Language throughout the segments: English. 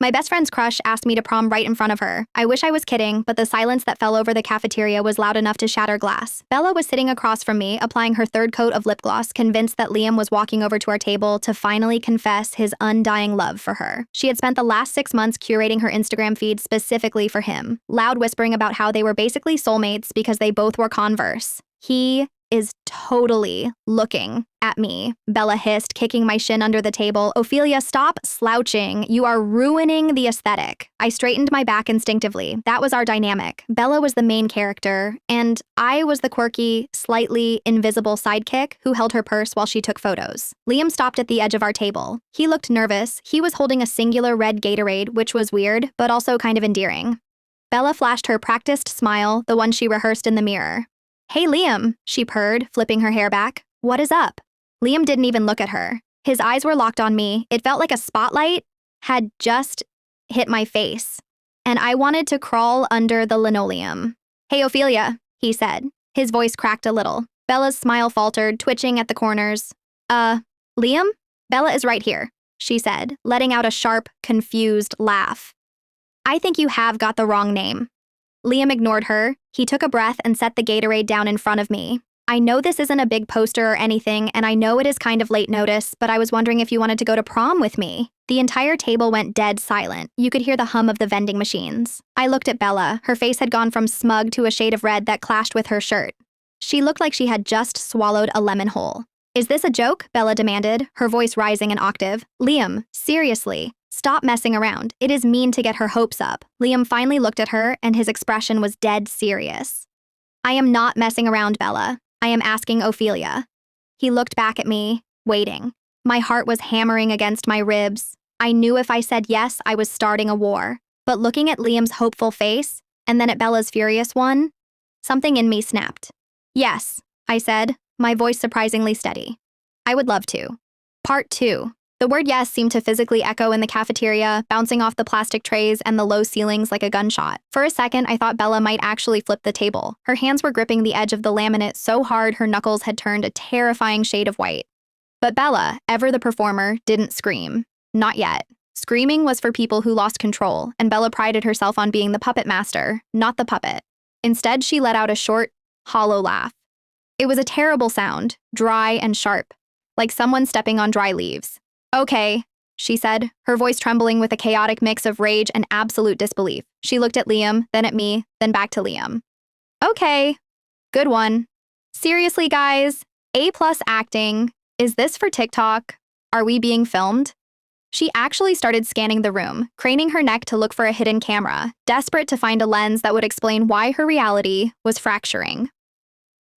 My best friend's crush asked me to prom right in front of her. I wish I was kidding, but the silence that fell over the cafeteria was loud enough to shatter glass. Bella was sitting across from me, applying her third coat of lip gloss, convinced that Liam was walking over to our table to finally confess his undying love for her. She had spent the last 6 months curating her Instagram feed specifically for him, loud whispering about how they were basically soulmates because they both wore Converse. He is totally looking at me, Bella hissed, kicking my shin under the table. Ophelia, stop slouching. You are ruining the aesthetic. I straightened my back instinctively. That was our dynamic. Bella was the main character, and I was the quirky, slightly invisible sidekick who held her purse while she took photos. Liam stopped at the edge of our table. He looked nervous. He was holding a singular red Gatorade, which was weird, but also kind of endearing. Bella flashed her practiced smile, the one she rehearsed in the mirror. Hey, Liam, she purred, flipping her hair back. What is up? Liam didn't even look at her. His eyes were locked on me. It felt like a spotlight had just hit my face, and I wanted to crawl under the linoleum. Hey, Ophelia, he said. His voice cracked a little. Bella's smile faltered, twitching at the corners. Liam? Bella is right here, she said, letting out a sharp, confused laugh. I think you have got the wrong name. Liam ignored her. He took a breath and set the Gatorade down in front of me. I know this isn't a big poster or anything, and I know it is kind of late notice, but I was wondering if you wanted to go to prom with me. The entire table went dead silent. You could hear the hum of the vending machines. I looked at Bella. Her face had gone from smug to a shade of red that clashed with her shirt. She looked like she had just swallowed a lemon whole. Is this a joke? Bella demanded, her voice rising an octave. Liam, seriously. Stop messing around. It is mean to get her hopes up. Liam finally looked at her, and his expression was dead serious. I am not messing around, Bella. I am asking Ophelia. He looked back at me, waiting. My heart was hammering against my ribs. I knew if I said yes, I was starting a war. But looking at Liam's hopeful face, and then at Bella's furious one, something in me snapped. Yes, I said, my voice surprisingly steady. I would love to. Part 2. The word yes seemed to physically echo in the cafeteria, bouncing off the plastic trays and the low ceilings like a gunshot. For a second, I thought Bella might actually flip the table. Her hands were gripping the edge of the laminate so hard her knuckles had turned a terrifying shade of white. But Bella, ever the performer, didn't scream. Not yet. Screaming was for people who lost control, and Bella prided herself on being the puppet master, not the puppet. Instead, she let out a short, hollow laugh. It was a terrible sound, dry and sharp, like someone stepping on dry leaves. Okay, she said, her voice trembling with a chaotic mix of rage and absolute disbelief. She looked at Liam, then at me, then back to Liam. Okay, good one. Seriously, guys, A+ acting. Is this for TikTok? Are we being filmed? She actually started scanning the room, craning her neck to look for a hidden camera, desperate to find a lens that would explain why her reality was fracturing.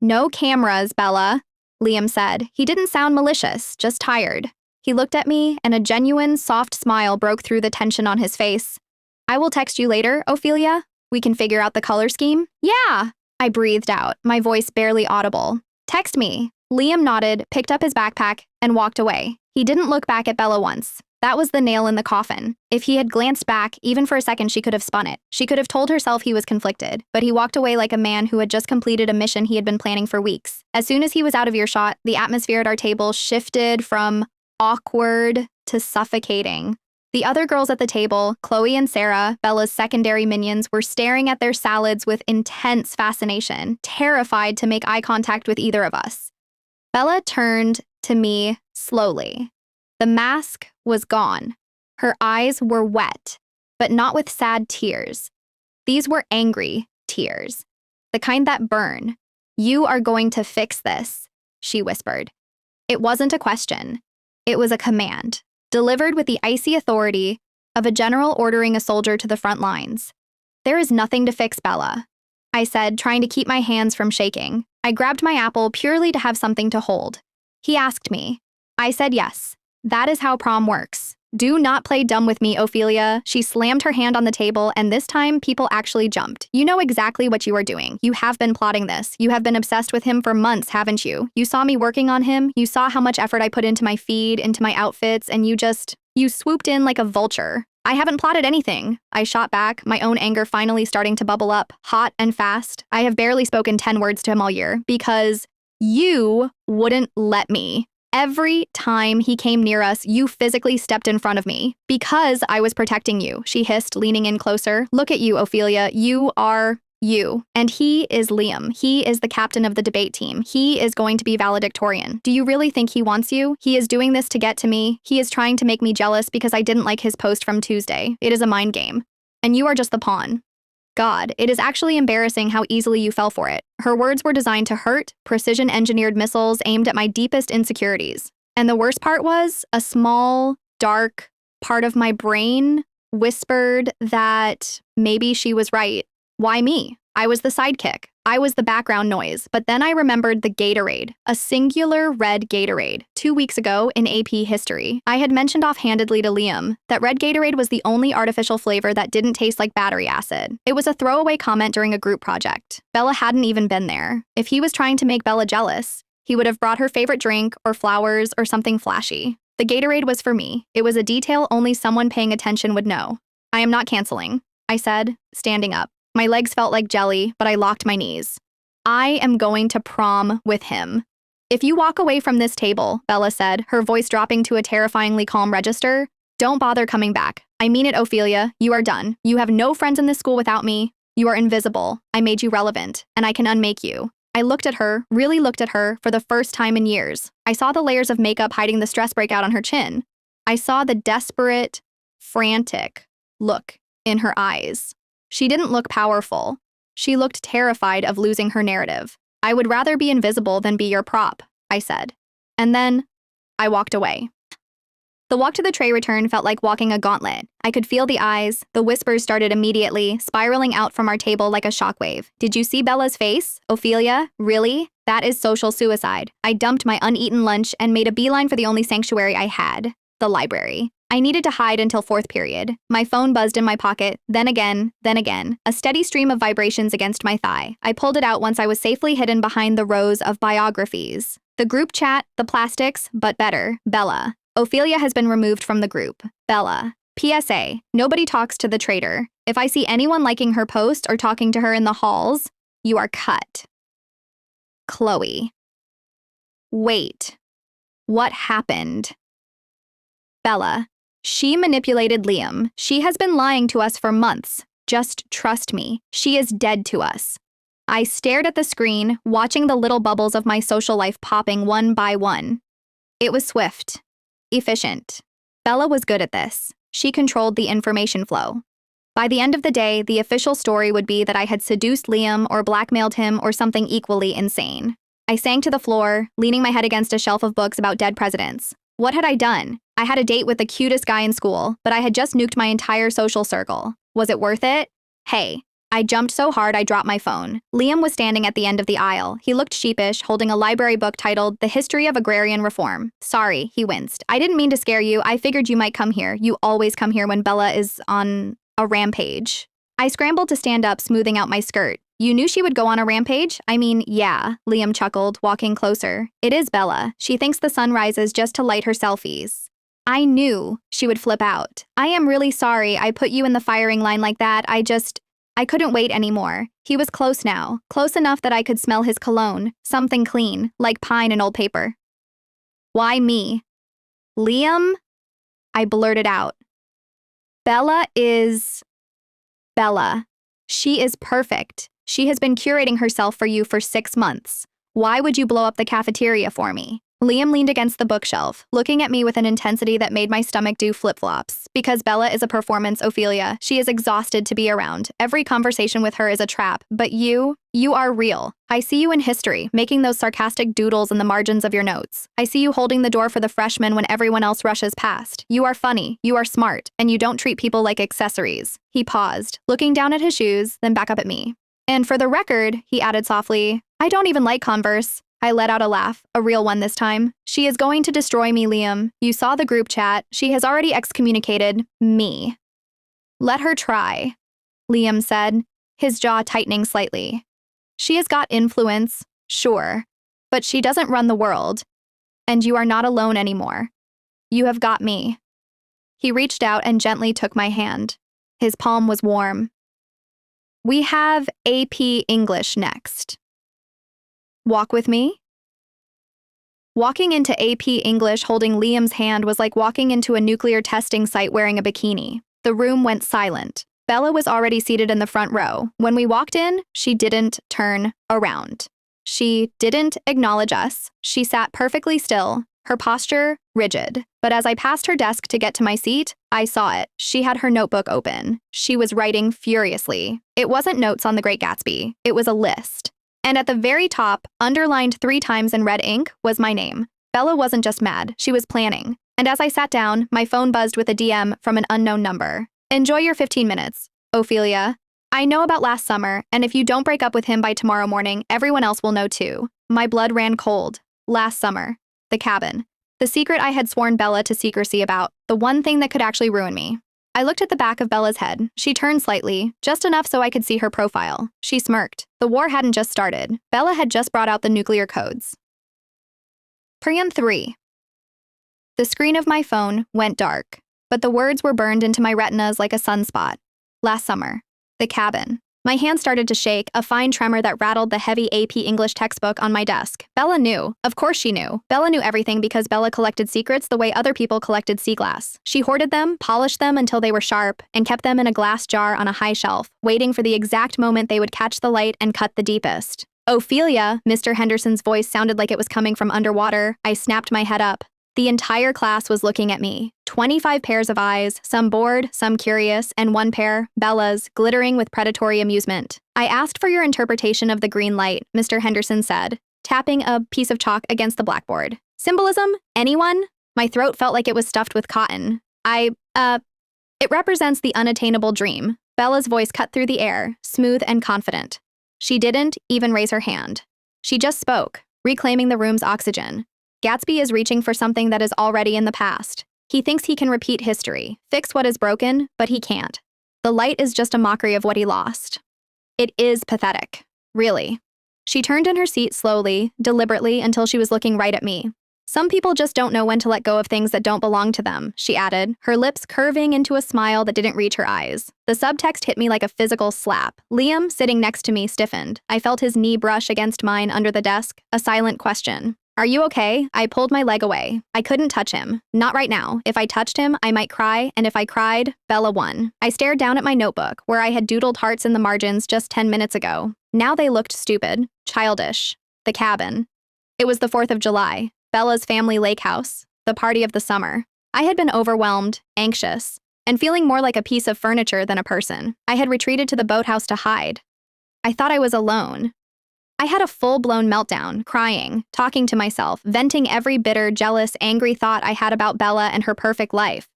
No cameras, Bella, Liam said. He didn't sound malicious, just tired. He looked at me, and a genuine, soft smile broke through the tension on his face. I will text you later, Ophelia. We can figure out the color scheme? Yeah, I breathed out, my voice barely audible. Text me. Liam nodded, picked up his backpack, and walked away. He didn't look back at Bella once. That was the nail in the coffin. If he had glanced back, even for a second, she could have spun it. She could have told herself he was conflicted, but he walked away like a man who had just completed a mission he had been planning for weeks. As soon as he was out of earshot, the atmosphere at our table shifted from awkward to suffocating. The other girls at the table, Chloe and Sarah, Bella's secondary minions, were staring at their salads with intense fascination, terrified to make eye contact with either of us. Bella turned to me slowly. The mask was gone. Her eyes were wet, but not with sad tears. These were angry tears, the kind that burn. You are going to fix this, she whispered. It wasn't a question. It was a command, delivered with the icy authority of a general ordering a soldier to the front lines. There is nothing to fix, Bella, I said, trying to keep my hands from shaking. I grabbed my apple purely to have something to hold. He asked me. I said yes. That is how prom works. Do not play dumb with me, Ophelia. She slammed her hand on the table, and this time people actually jumped. You know exactly what you are doing. You have been plotting this. You have been obsessed with him for months, haven't you? You saw me working on him. You saw how much effort I put into my feed, into my outfits, and you swooped in like a vulture. I haven't plotted anything. I shot back, my own anger finally starting to bubble up, hot and fast. I have barely spoken 10 words to him all year because you wouldn't let me. Every time he came near us, you physically stepped in front of me. Because I was protecting you, she hissed, leaning in closer. Look at you, Ophelia. You are you. And he is Liam. He is the captain of the debate team. He is going to be valedictorian. Do you really think he wants you? He is doing this to get to me. He is trying to make me jealous because I didn't like his post from Tuesday. It is a mind game. And you are just the pawn. God, it is actually embarrassing how easily you fell for it. Her words were designed to hurt, precision-engineered missiles aimed at my deepest insecurities. And the worst part was, a small, dark part of my brain whispered that maybe she was right. Why me? I was the sidekick. I was the background noise. But then I remembered the Gatorade, a singular red Gatorade. 2 weeks ago in AP history, I had mentioned offhandedly to Liam that red Gatorade was the only artificial flavor that didn't taste like battery acid. It was a throwaway comment during a group project. Bella hadn't even been there. If he was trying to make Bella jealous, he would have brought her favorite drink or flowers or something flashy. The Gatorade was for me. It was a detail only someone paying attention would know. I am not canceling, I said, standing up. My legs felt like jelly, but I locked my knees. I am going to prom with him. If you walk away from this table, Bella said, her voice dropping to a terrifyingly calm register, don't bother coming back. I mean it, Ophelia. You are done. You have no friends in this school without me. You are invisible. I made you relevant, and I can unmake you. I looked at her, really looked at her, for the first time in years. I saw the layers of makeup hiding the stress breakout on her chin. I saw the desperate, frantic look in her eyes. She didn't look powerful. She looked terrified of losing her narrative. I would rather be invisible than be your prop, I said. And then I walked away. The walk to the tray return felt like walking a gauntlet. I could feel the eyes. The whispers started immediately, spiraling out from our table like a shockwave. Did you see Bella's face? Ophelia? Really? That is social suicide. I dumped my uneaten lunch and made a beeline for the only sanctuary I had, the library. I needed to hide until fourth period. My phone buzzed in my pocket, then again, a steady stream of vibrations against my thigh. I pulled it out once I was safely hidden behind the rows of biographies. The group chat, the plastics, but better, Bella. Ophelia has been removed from the group. Bella. PSA, nobody talks to the traitor. If I see anyone liking her post or talking to her in the halls, you are cut. Chloe. Wait. What happened? Bella. She manipulated Liam. She has been lying to us for months. Just trust me. She is dead to us. I stared at the screen, watching the little bubbles of my social life popping one by one. It was swift. Efficient. Bella was good at this. She controlled the information flow. By the end of the day, the official story would be that I had seduced Liam or blackmailed him or something equally insane. I sank to the floor, leaning my head against a shelf of books about dead presidents. What had I done? I had a date with the cutest guy in school, but I had just nuked my entire social circle. Was it worth it? Hey. I jumped so hard I dropped my phone. Liam was standing at the end of the aisle. He looked sheepish, holding a library book titled The History of Agrarian Reform. Sorry, he winced. I didn't mean to scare you. I figured you might come here. You always come here when Bella is on a rampage. I scrambled to stand up, smoothing out my skirt. You knew she would go on a rampage? I mean, yeah, Liam chuckled, walking closer. It is Bella. She thinks the sun rises just to light her selfies. I knew she would flip out. I am really sorry I put you in the firing line like that. I couldn't wait anymore. He was close now, close enough that I could smell his cologne, something clean, like pine and old paper. Why me? Liam? I blurted out. Bella is... Bella. She is perfect. She has been curating herself for you for 6 months. Why would you blow up the cafeteria for me? Liam leaned against the bookshelf, looking at me with an intensity that made my stomach do flip-flops. Because Bella is a performance, Ophelia, she is exhausted to be around. Every conversation with her is a trap. But you are real. I see you in history, making those sarcastic doodles in the margins of your notes. I see you holding the door for the freshmen when everyone else rushes past. You are funny, you are smart, and you don't treat people like accessories. He paused, looking down at his shoes, then back up at me. And for the record, he added softly, I don't even like Converse. I let out a laugh, a real one this time. She is going to destroy me, Liam. You saw the group chat. She has already excommunicated me. Let her try, Liam said, his jaw tightening slightly. She has got influence, sure, but she doesn't run the world. And you are not alone anymore. You have got me. He reached out and gently took my hand. His palm was warm. We have AP English next. Walk with me? Walking into AP English holding Liam's hand was like walking into a nuclear testing site wearing a bikini. The room went silent. Bella was already seated in the front row. When we walked in, she didn't turn around. She didn't acknowledge us. She sat perfectly still, her posture rigid. But as I passed her desk to get to my seat, I saw it. She had her notebook open. She was writing furiously. It wasn't notes on The Great Gatsby. It was a list. And at the very top, underlined 3 times in red ink, was my name. Bella wasn't just mad, she was planning. And as I sat down, my phone buzzed with a DM from an unknown number. Enjoy your 15 minutes, Ophelia. I know about last summer, and if you don't break up with him by tomorrow morning, everyone else will know too. My blood ran cold. Last summer. The cabin. The secret I had sworn Bella to secrecy about. The one thing that could actually ruin me. I looked at the back of Bella's head. She turned slightly, just enough so I could see her profile. She smirked. The war hadn't just started. Bella had just brought out the nuclear codes. Prom 3. The screen of my phone went dark, but the words were burned into my retinas like a sunspot. Last summer. The cabin. My hand started to shake, a fine tremor that rattled the heavy AP English textbook on my desk. Bella knew. Of course she knew. Bella knew everything because Bella collected secrets the way other people collected sea glass. She hoarded them, polished them until they were sharp, and kept them in a glass jar on a high shelf, waiting for the exact moment they would catch the light and cut the deepest. Ophelia, Mr. Henderson's voice sounded like it was coming from underwater. I snapped my head up. The entire class was looking at me. 25 pairs of eyes, some bored, some curious, and one pair, Bella's, glittering with predatory amusement. I asked for your interpretation of the green light, Mr. Henderson said, tapping a piece of chalk against the blackboard. Symbolism? Anyone? My throat felt like it was stuffed with cotton. It represents the unattainable dream. Bella's voice cut through the air, smooth and confident. She didn't even raise her hand. She just spoke, reclaiming the room's oxygen. Gatsby is reaching for something that is already in the past. He thinks he can repeat history, fix what is broken, but he can't. The light is just a mockery of what he lost. It is pathetic. Really. She turned in her seat slowly, deliberately, until she was looking right at me. Some people just don't know when to let go of things that don't belong to them, she added, her lips curving into a smile that didn't reach her eyes. The subtext hit me like a physical slap. Liam, sitting next to me, stiffened. I felt his knee brush against mine under the desk, a silent question. Are you okay? I pulled my leg away. I couldn't touch him. Not right now. If I touched him, I might cry, and if I cried, Bella won. I stared down at my notebook, where I had doodled hearts in the margins just 10 minutes ago. Now they looked stupid, childish. The cabin. It was the 4th of July, Bella's family lake house, the party of the summer. I had been overwhelmed, anxious, and feeling more like a piece of furniture than a person. I had retreated to the boathouse to hide. I thought I was alone. I had a full-blown meltdown, crying, talking to myself, venting every bitter, jealous, angry thought I had about Bella and her perfect life.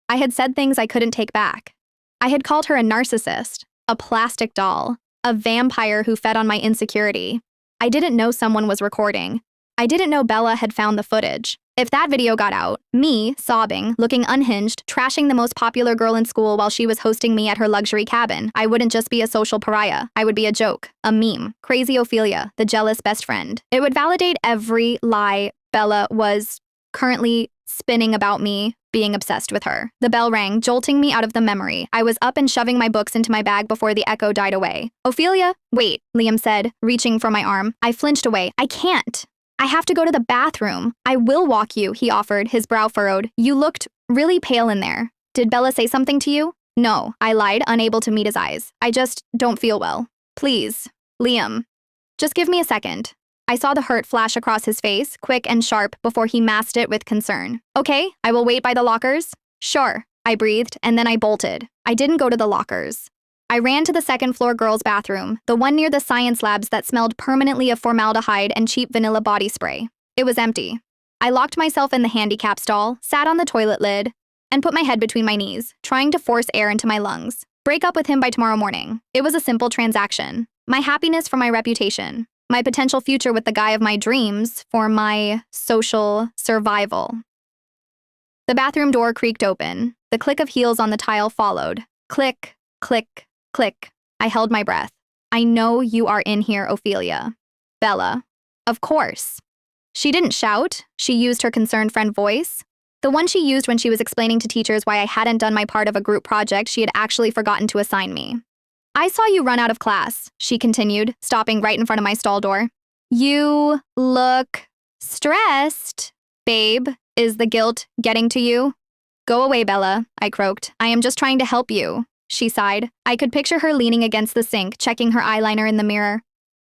I had said things I couldn't take back. I had called her a narcissist, a plastic doll, a vampire who fed on my insecurity. I didn't know someone was recording. I didn't know Bella had found the footage. If that video got out, me, sobbing, looking unhinged, trashing the most popular girl in school while she was hosting me at her luxury cabin, I wouldn't just be a social pariah. I would be a joke, a meme. Crazy Ophelia, the jealous best friend. It would validate every lie Bella was currently spinning about me being obsessed with her. The bell rang, jolting me out of the memory. I was up and shoving my books into my bag before the echo died away. Ophelia, wait, Liam said, reaching for my arm. I flinched away. I can't. I have to go to the bathroom. I will walk you, he offered, his brow furrowed. You looked really pale in there. Did Bella say something to you? No, I lied, unable to meet his eyes. I just don't feel well. Please, Liam. Just give me a second. I saw the hurt flash across his face, quick and sharp, before he masked it with concern. Okay, I will wait by the lockers. Sure, I breathed, and then I bolted. I didn't go to the lockers. I ran to the second-floor girls' bathroom, the one near the science labs that smelled permanently of formaldehyde and cheap vanilla body spray. It was empty. I locked myself in the handicap stall, sat on the toilet lid, and put my head between my knees, trying to force air into my lungs. Break up with him by tomorrow morning. It was a simple transaction. My happiness for my reputation. My potential future with the guy of my dreams for my social survival. The bathroom door creaked open. The click of heels on the tile followed. Click, click, click. I held my breath. I know you are in here, Ophelia. Bella. Of course. She didn't shout. She used her concerned friend voice. The one she used when she was explaining to teachers why I hadn't done my part of a group project she had actually forgotten to assign me. I saw you run out of class, she continued, stopping right in front of my stall door. You look Stressed? Babe, is the guilt getting to you? Go away, Bella, I croaked. I am just trying to help you. She sighed. I could picture her leaning against the sink, checking her eyeliner in the mirror.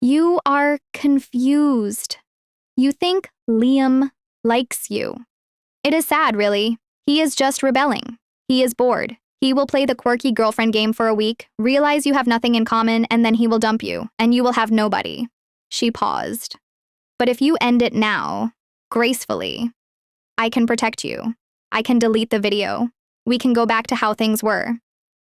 You are confused. You think Liam likes you. It is sad, really. He is just rebelling. He is bored. He will play the quirky girlfriend game for a week, realize you have nothing in common, and then he will dump you, and you will have nobody. She paused. But if you end it now, gracefully, I can protect you. I can delete the video. We can go back to how things were.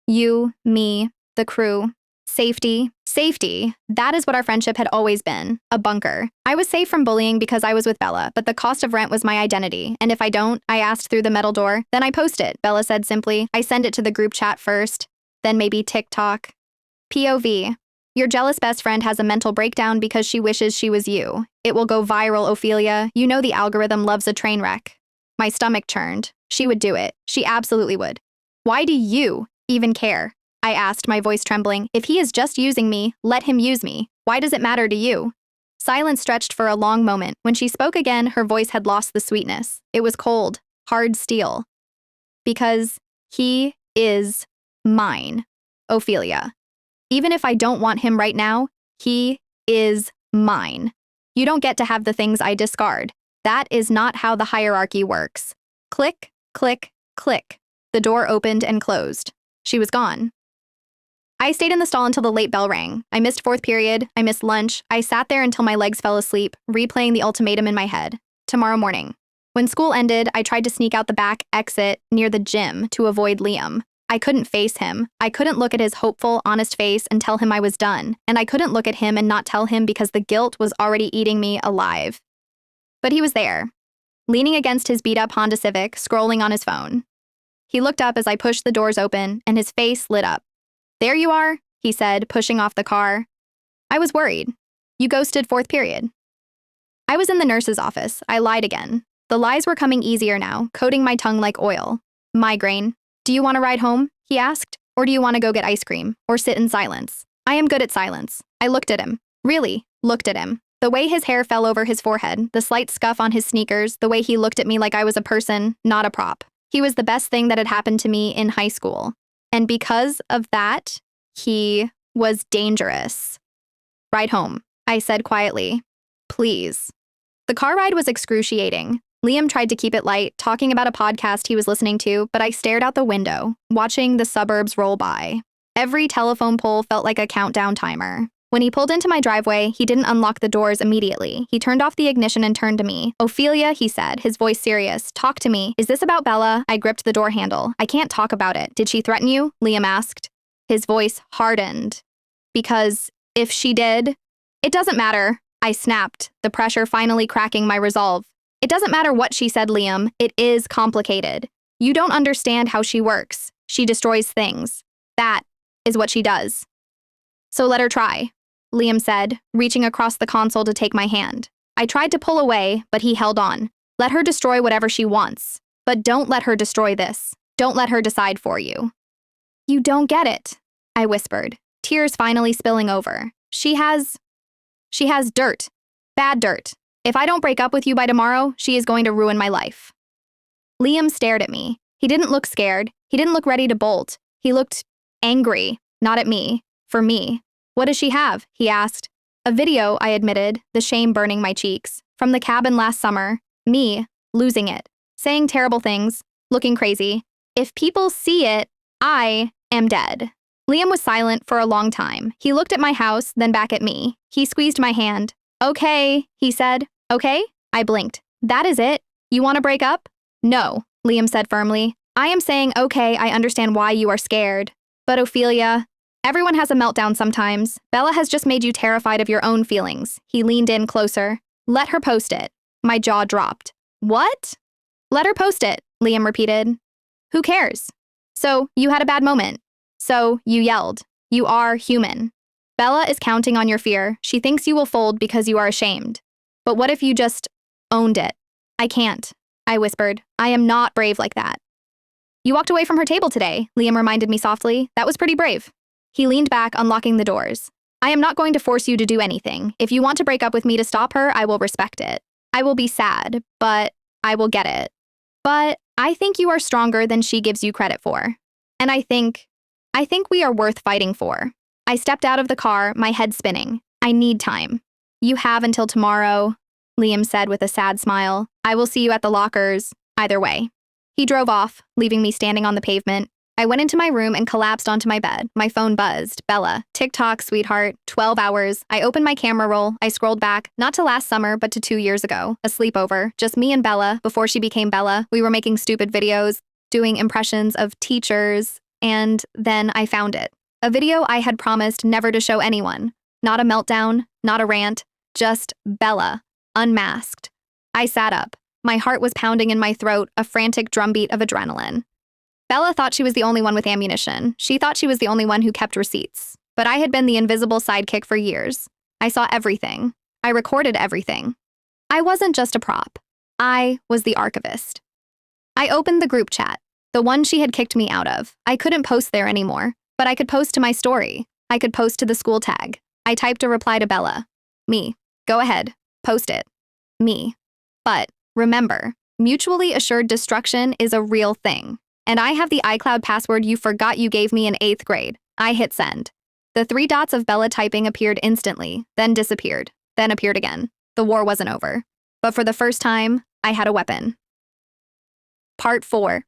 You, me, the crew. Safety. Safety. That is what our friendship had always been. A bunker. I was safe from bullying because I was with Bella, but the cost of rent was my identity. And if I don't, I asked through the metal door, then I post it, Bella said simply. I send it to the group chat first, then maybe TikTok. POV. Your jealous best friend has a mental breakdown because she wishes she was you. It will go viral, Ophelia. You know the algorithm loves a train wreck. My stomach churned. She would do it. She absolutely would. Why do you even care? I asked, my voice trembling. If he is just using me, let him use me. Why does it matter to you? Silence stretched for a long moment. When she spoke again, her voice had lost the sweetness. It was cold, hard steel. Because he is mine, Ophelia. Even if I don't want him right now, he is mine. You don't get to have the things I discard. That is not how the hierarchy works. Click, click, click. The door opened and closed. She was gone. I stayed in the stall until the late bell rang. I missed fourth period. I missed lunch. I sat there until my legs fell asleep, replaying the ultimatum in my head. Tomorrow morning. When school ended, I tried to sneak out the back exit near the gym to avoid Liam. I couldn't face him. I couldn't look at his hopeful, honest face and tell him I was done. And I couldn't look at him and not tell him because the guilt was already eating me alive. But he was there, leaning against his beat-up Honda Civic, scrolling on his phone. He looked up as I pushed the doors open, and his face lit up. There you are, he said, pushing off the car. I was worried. You ghosted fourth period. I was in the nurse's office. I lied again. The lies were coming easier now, coating my tongue like oil. Migraine. Do you want to ride home? He asked. Or do you want to go get ice cream? Or sit in silence? I am good at silence. I looked at him. Really, looked at him. The way his hair fell over his forehead, the slight scuff on his sneakers, the way he looked at me like I was a person, not a prop. He was the best thing that had happened to me in high school. And because of that, he was dangerous. Ride home, I said quietly. Please. The car ride was excruciating. Liam tried to keep it light, talking about a podcast he was listening to, but I stared out the window, watching the suburbs roll by. Every telephone pole felt like a countdown timer. When he pulled into my driveway, he didn't unlock the doors immediately. He turned off the ignition and turned to me. Ophelia, he said, his voice serious. Talk to me. Is this about Bella? I gripped the door handle. I can't talk about it. Did she threaten you? Liam asked. His voice hardened. Because if she did, it doesn't matter. I snapped, the pressure finally cracking my resolve. It doesn't matter what she said, Liam. It is complicated. You don't understand how she works. She destroys things. That is what she does. So let her try. Liam said, reaching across the console to take my hand. I tried to pull away, but he held on. Let her destroy whatever she wants. But don't let her destroy this. Don't let her decide for you. You don't get it, I whispered, tears finally spilling over. She has dirt. Bad dirt. If I don't break up with you by tomorrow, she is going to ruin my life. Liam stared at me. He didn't look scared. He didn't look ready to bolt. He looked angry, not at me, for me. What does she have? He asked. A video, I admitted, the shame burning my cheeks. From the cabin last summer. Me, losing it. Saying terrible things. Looking crazy. If people see it, I am dead. Liam was silent for a long time. He looked at my house, then back at me. He squeezed my hand. Okay, he said. Okay? I blinked. That is it? You want to break up? No, Liam said firmly. I am saying, okay, I understand why you are scared. But Ophelia, everyone has a meltdown sometimes. Bella has just made you terrified of your own feelings. He leaned in closer. Let her post it. My jaw dropped. What? Let her post it, Liam repeated. Who cares? So, you had a bad moment. So, you yelled. You are human. Bella is counting on your fear. She thinks you will fold because you are ashamed. But what if you just owned it? I can't, I whispered. I am not brave like that. You walked away from her table today, Liam reminded me softly. That was pretty brave. He leaned back, unlocking the doors. I am not going to force you to do anything. If you want to break up with me to stop her, I will respect it. I will be sad, but I will get it. But I think you are stronger than she gives you credit for. And I think we are worth fighting for. I stepped out of the car, my head spinning. I need time. You have until tomorrow, Liam said with a sad smile. I will see you at the lockers, either way. He drove off, leaving me standing on the pavement. I went into my room and collapsed onto my bed. My phone buzzed. Bella. TikTok, sweetheart. 12 hours. I opened my camera roll. I scrolled back, not to last summer, but to 2 years ago. A sleepover. Just me and Bella, before she became Bella. We were making stupid videos, doing impressions of teachers, and then I found it. A video I had promised never to show anyone. Not a meltdown, not a rant, just Bella, unmasked. I sat up. My heart was pounding in my throat, a frantic drumbeat of adrenaline. Bella thought she was the only one with ammunition. She thought she was the only one who kept receipts. But I had been the invisible sidekick for years. I saw everything. I recorded everything. I wasn't just a prop. I was the archivist. I opened the group chat, the one she had kicked me out of. I couldn't post there anymore, but I could post to my story. I could post to the school tag. I typed a reply to Bella. Me. Go ahead. Post it. Me. But remember, mutually assured destruction is a real thing. And I have the iCloud password you forgot you gave me in 8th grade. I hit send. The 3 dots of Bella typing appeared instantly, then disappeared, then appeared again. The war wasn't over. But for the first time, I had a weapon. Part 4.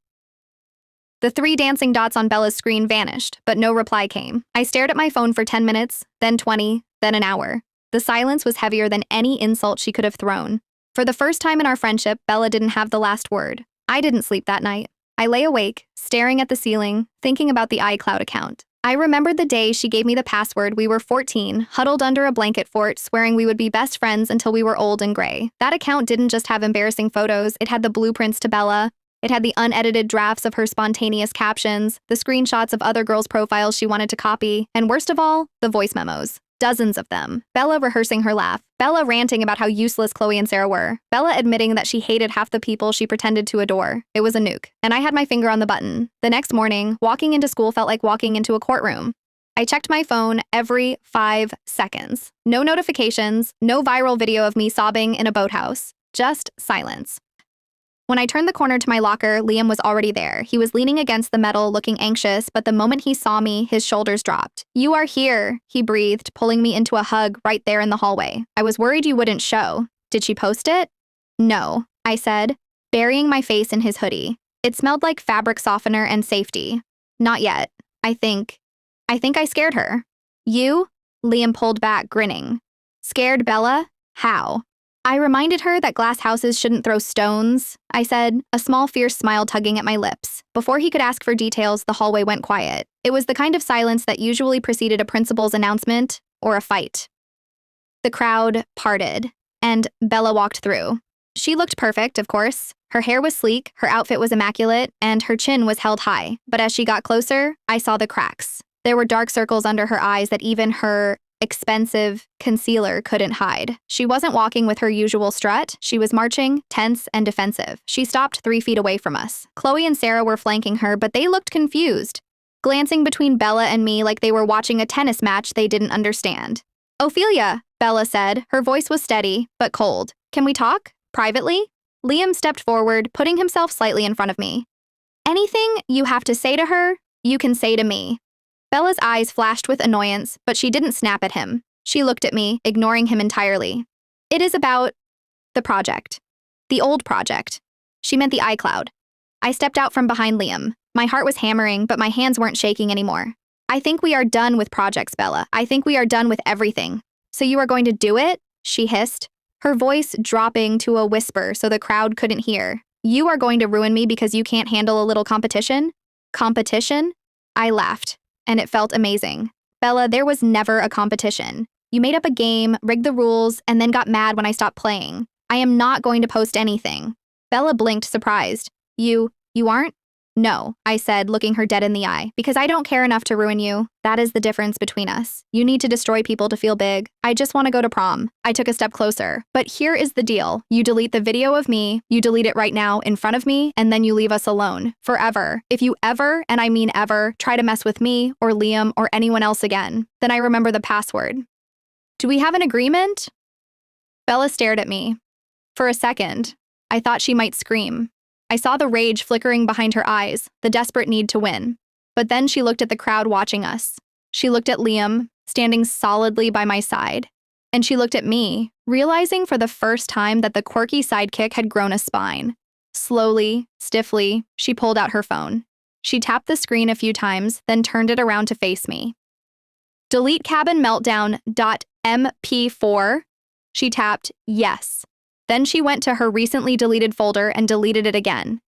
The 3 dancing dots on Bella's screen vanished, but no reply came. I stared at my phone for 10 minutes, then 20, then an hour. The silence was heavier than any insult she could have thrown. For the first time in our friendship, Bella didn't have the last word. I didn't sleep that night. I lay awake, staring at the ceiling, thinking about the iCloud account. I remembered the day she gave me the password. We were 14, huddled under a blanket fort, swearing we would be best friends until we were old and gray. That account didn't just have embarrassing photos, it had the blueprints to Bella. It had the unedited drafts of her spontaneous captions, the screenshots of other girls' profiles she wanted to copy, and worst of all, the voice memos. Dozens of them. Bella rehearsing her laugh. Bella ranting about how useless Chloe and Sarah were. Bella admitting that she hated half the people she pretended to adore. It was a nuke. And I had my finger on the button. The next morning, walking into school felt like walking into a courtroom. I checked my phone every 5 seconds. No notifications, no viral video of me sobbing in a boathouse. Just silence. When I turned the corner to my locker, Liam was already there. He was leaning against the metal, looking anxious, but the moment he saw me, his shoulders dropped. "You are here," he breathed, pulling me into a hug right there in the hallway. "I was worried you wouldn't show. Did she post it?" "No," I said, burying my face in his hoodie. It smelled like fabric softener and safety. "Not yet. I think I scared her." "You?" Liam pulled back, grinning. "Scared Bella? How?" I reminded her that glass houses shouldn't throw stones, I said, a small fierce smile tugging at my lips. Before he could ask for details, the hallway went quiet. It was the kind of silence that usually preceded a principal's announcement or a fight. The crowd parted, and Bella walked through. She looked perfect, of course. Her hair was sleek, her outfit was immaculate, and her chin was held high. But as she got closer, I saw the cracks. There were dark circles under her eyes that even her expensive concealer couldn't hide. She wasn't walking with her usual strut. She was marching, tense and defensive. She stopped 3 feet away from us. Chloe and Sarah were flanking her, but they looked confused, glancing between Bella and me like they were watching a tennis match they didn't understand. "Ophelia," Bella said. Her voice was steady, but cold. "Can we talk? Privately?" Liam stepped forward, putting himself slightly in front of me. "Anything you have to say to her, you can say to me." Bella's eyes flashed with annoyance, but she didn't snap at him. She looked at me, ignoring him entirely. "It is about the project. The old project." She meant the iCloud. I stepped out from behind Liam. My heart was hammering, but my hands weren't shaking anymore. "I think we are done with projects, Bella. I think we are done with everything." "So you are going to do it?" she hissed, her voice dropping to a whisper so the crowd couldn't hear. "You are going to ruin me because you can't handle a little competition?" "Competition?" I laughed, and it felt amazing. "Bella, there was never a competition. You made up a game, rigged the rules, and then got mad when I stopped playing. I am not going to post anything." Bella blinked, surprised. You aren't?" "No," I said, looking her dead in the eye, "because I don't care enough to ruin you. That is the difference between us. You need to destroy people to feel big. I just want to go to prom." I took a step closer. "But here is the deal. You delete the video of me, you delete it right now in front of me, and then you leave us alone. Forever. If you ever, and I mean ever, try to mess with me, or Liam, or anyone else again, then I remember the password." "Do we have an agreement?" Bella stared at me. For a second, I thought she might scream. I saw the rage flickering behind her eyes, the desperate need to win. But then she looked at the crowd watching us. She looked at Liam, standing solidly by my side. And she looked at me, realizing for the first time that the quirky sidekick had grown a spine. Slowly, stiffly, she pulled out her phone. She tapped the screen a few times, then turned it around to face me. Delete cabin meltdown.mp4. She tapped yes. Then she went to her recently deleted folder and deleted it again.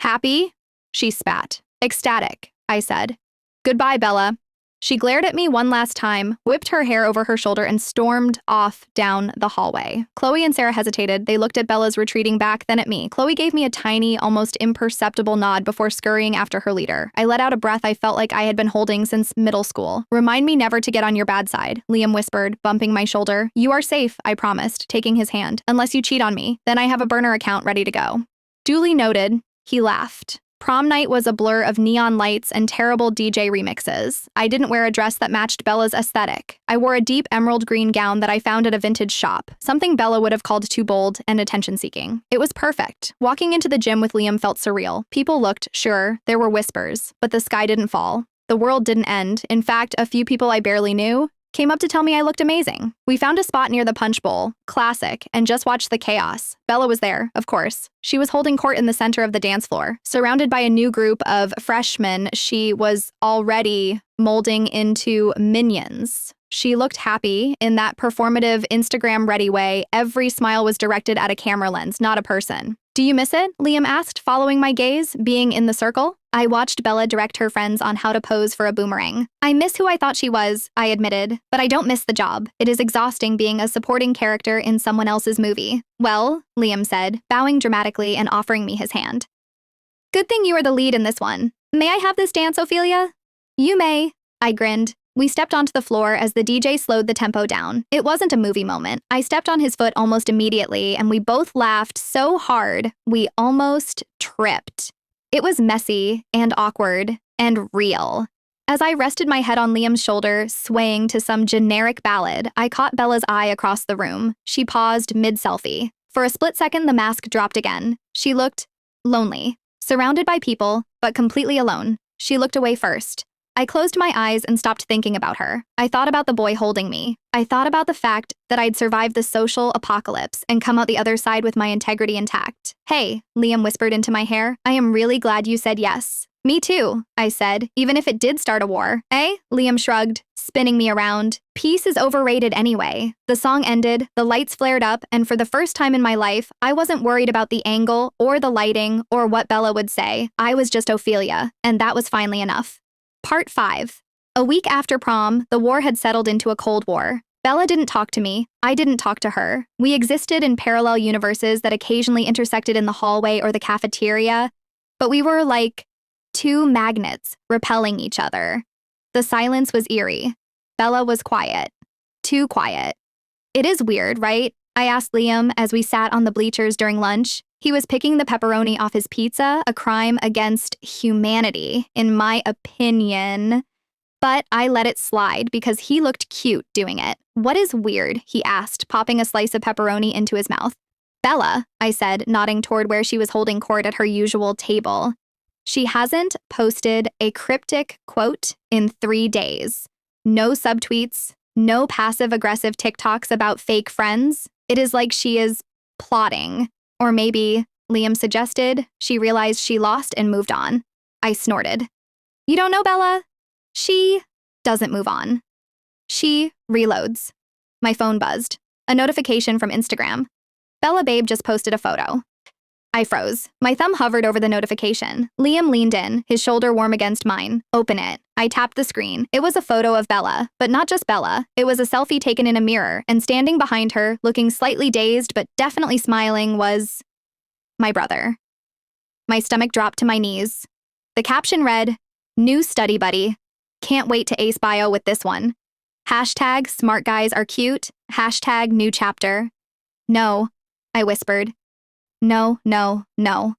Happy? She spat. Ecstatic, I said. Goodbye, Bella. She glared at me one last time, whipped her hair over her shoulder, and stormed off down the hallway. Chloe and Sarah hesitated. They looked at Bella's retreating back, then at me. Chloe gave me a tiny, almost imperceptible nod before scurrying after her leader. I let out a breath I felt like I had been holding since middle school. Remind me never to get on your bad side, Liam whispered, bumping my shoulder. You are safe, I promised, taking his hand. Unless you cheat on me, then I have a burner account ready to go. Duly noted, he laughed. Prom night was a blur of neon lights and terrible DJ remixes. I didn't wear a dress that matched Bella's aesthetic. I wore a deep emerald green gown that I found at a vintage shop, something Bella would have called too bold and attention-seeking. It was perfect. Walking into the gym with Liam felt surreal. People looked, sure, there were whispers, but the sky didn't fall. The world didn't end. In fact, a few people I barely knew came up to tell me I looked amazing. We found a spot near the punch bowl, classic, and just watched the chaos. Bella was there, of course. She was holding court in the center of the dance floor. Surrounded by a new group of freshmen, she was already molding into minions. She looked happy in that performative, Instagram-ready way. Every smile was directed at a camera lens, not a person. Do you miss it? Liam asked, following my gaze, being in the circle. I watched Bella direct her friends on how to pose for a boomerang. I miss who I thought she was, I admitted, but I don't miss the job. It is exhausting being a supporting character in someone else's movie. Well, Liam said, bowing dramatically and offering me his hand. Good thing you are the lead in this one. May I have this dance, Ophelia? You may, I grinned. We stepped onto the floor as the DJ slowed the tempo down. It wasn't a movie moment. I stepped on his foot almost immediately, and we both laughed so hard we almost tripped. It was messy and awkward and real. As I rested my head on Liam's shoulder, swaying to some generic ballad, I caught Bella's eye across the room. She paused mid-selfie. For a split second, the mask dropped again. She looked lonely, surrounded by people, but completely alone. She looked away first. I closed my eyes and stopped thinking about her. I thought about the boy holding me. I thought about the fact that I'd survived the social apocalypse and come out the other side with my integrity intact. Hey, Liam whispered into my hair. I am really glad you said yes. Me too, I said, even if it did start a war. Eh? Liam shrugged, spinning me around. Peace is overrated anyway. The song ended, the lights flared up, and for the first time in my life, I wasn't worried about the angle or the lighting or what Bella would say. I was just Ophelia, and that was finally enough. Part 5. A week after prom, the war had settled into a Cold War. Bella didn't talk to me. I didn't talk to her. We existed in parallel universes that occasionally intersected in the hallway or the cafeteria, but we were like two magnets repelling each other. The silence was eerie. Bella was quiet. Too quiet. It is weird, right? I asked Liam as we sat on the bleachers during lunch. He was picking the pepperoni off his pizza, a crime against humanity, in my opinion. But I let it slide because he looked cute doing it. What is weird? He asked, popping a slice of pepperoni into his mouth. Bella, I said, nodding toward where she was holding court at her usual table. She hasn't posted a cryptic quote in 3 days. No subtweets, no passive-aggressive TikToks about fake friends. It is like she is plotting. Or maybe, Liam suggested, she realized she lost and moved on. I snorted. You don't know Bella? She doesn't move on. She reloads. My phone buzzed. A notification from Instagram. Bella babe just posted a photo. I froze. My thumb hovered over the notification. Liam leaned in, his shoulder warm against mine. Open it. I tapped the screen. It was a photo of Bella, but not just Bella. It was a selfie taken in a mirror, and standing behind her, looking slightly dazed but definitely smiling, was my brother. My stomach dropped to my knees. The caption read, "New study buddy. Can't wait to ace bio with this one. Hashtag smart guys are cute. Hashtag new chapter." No, I whispered. No, no, no.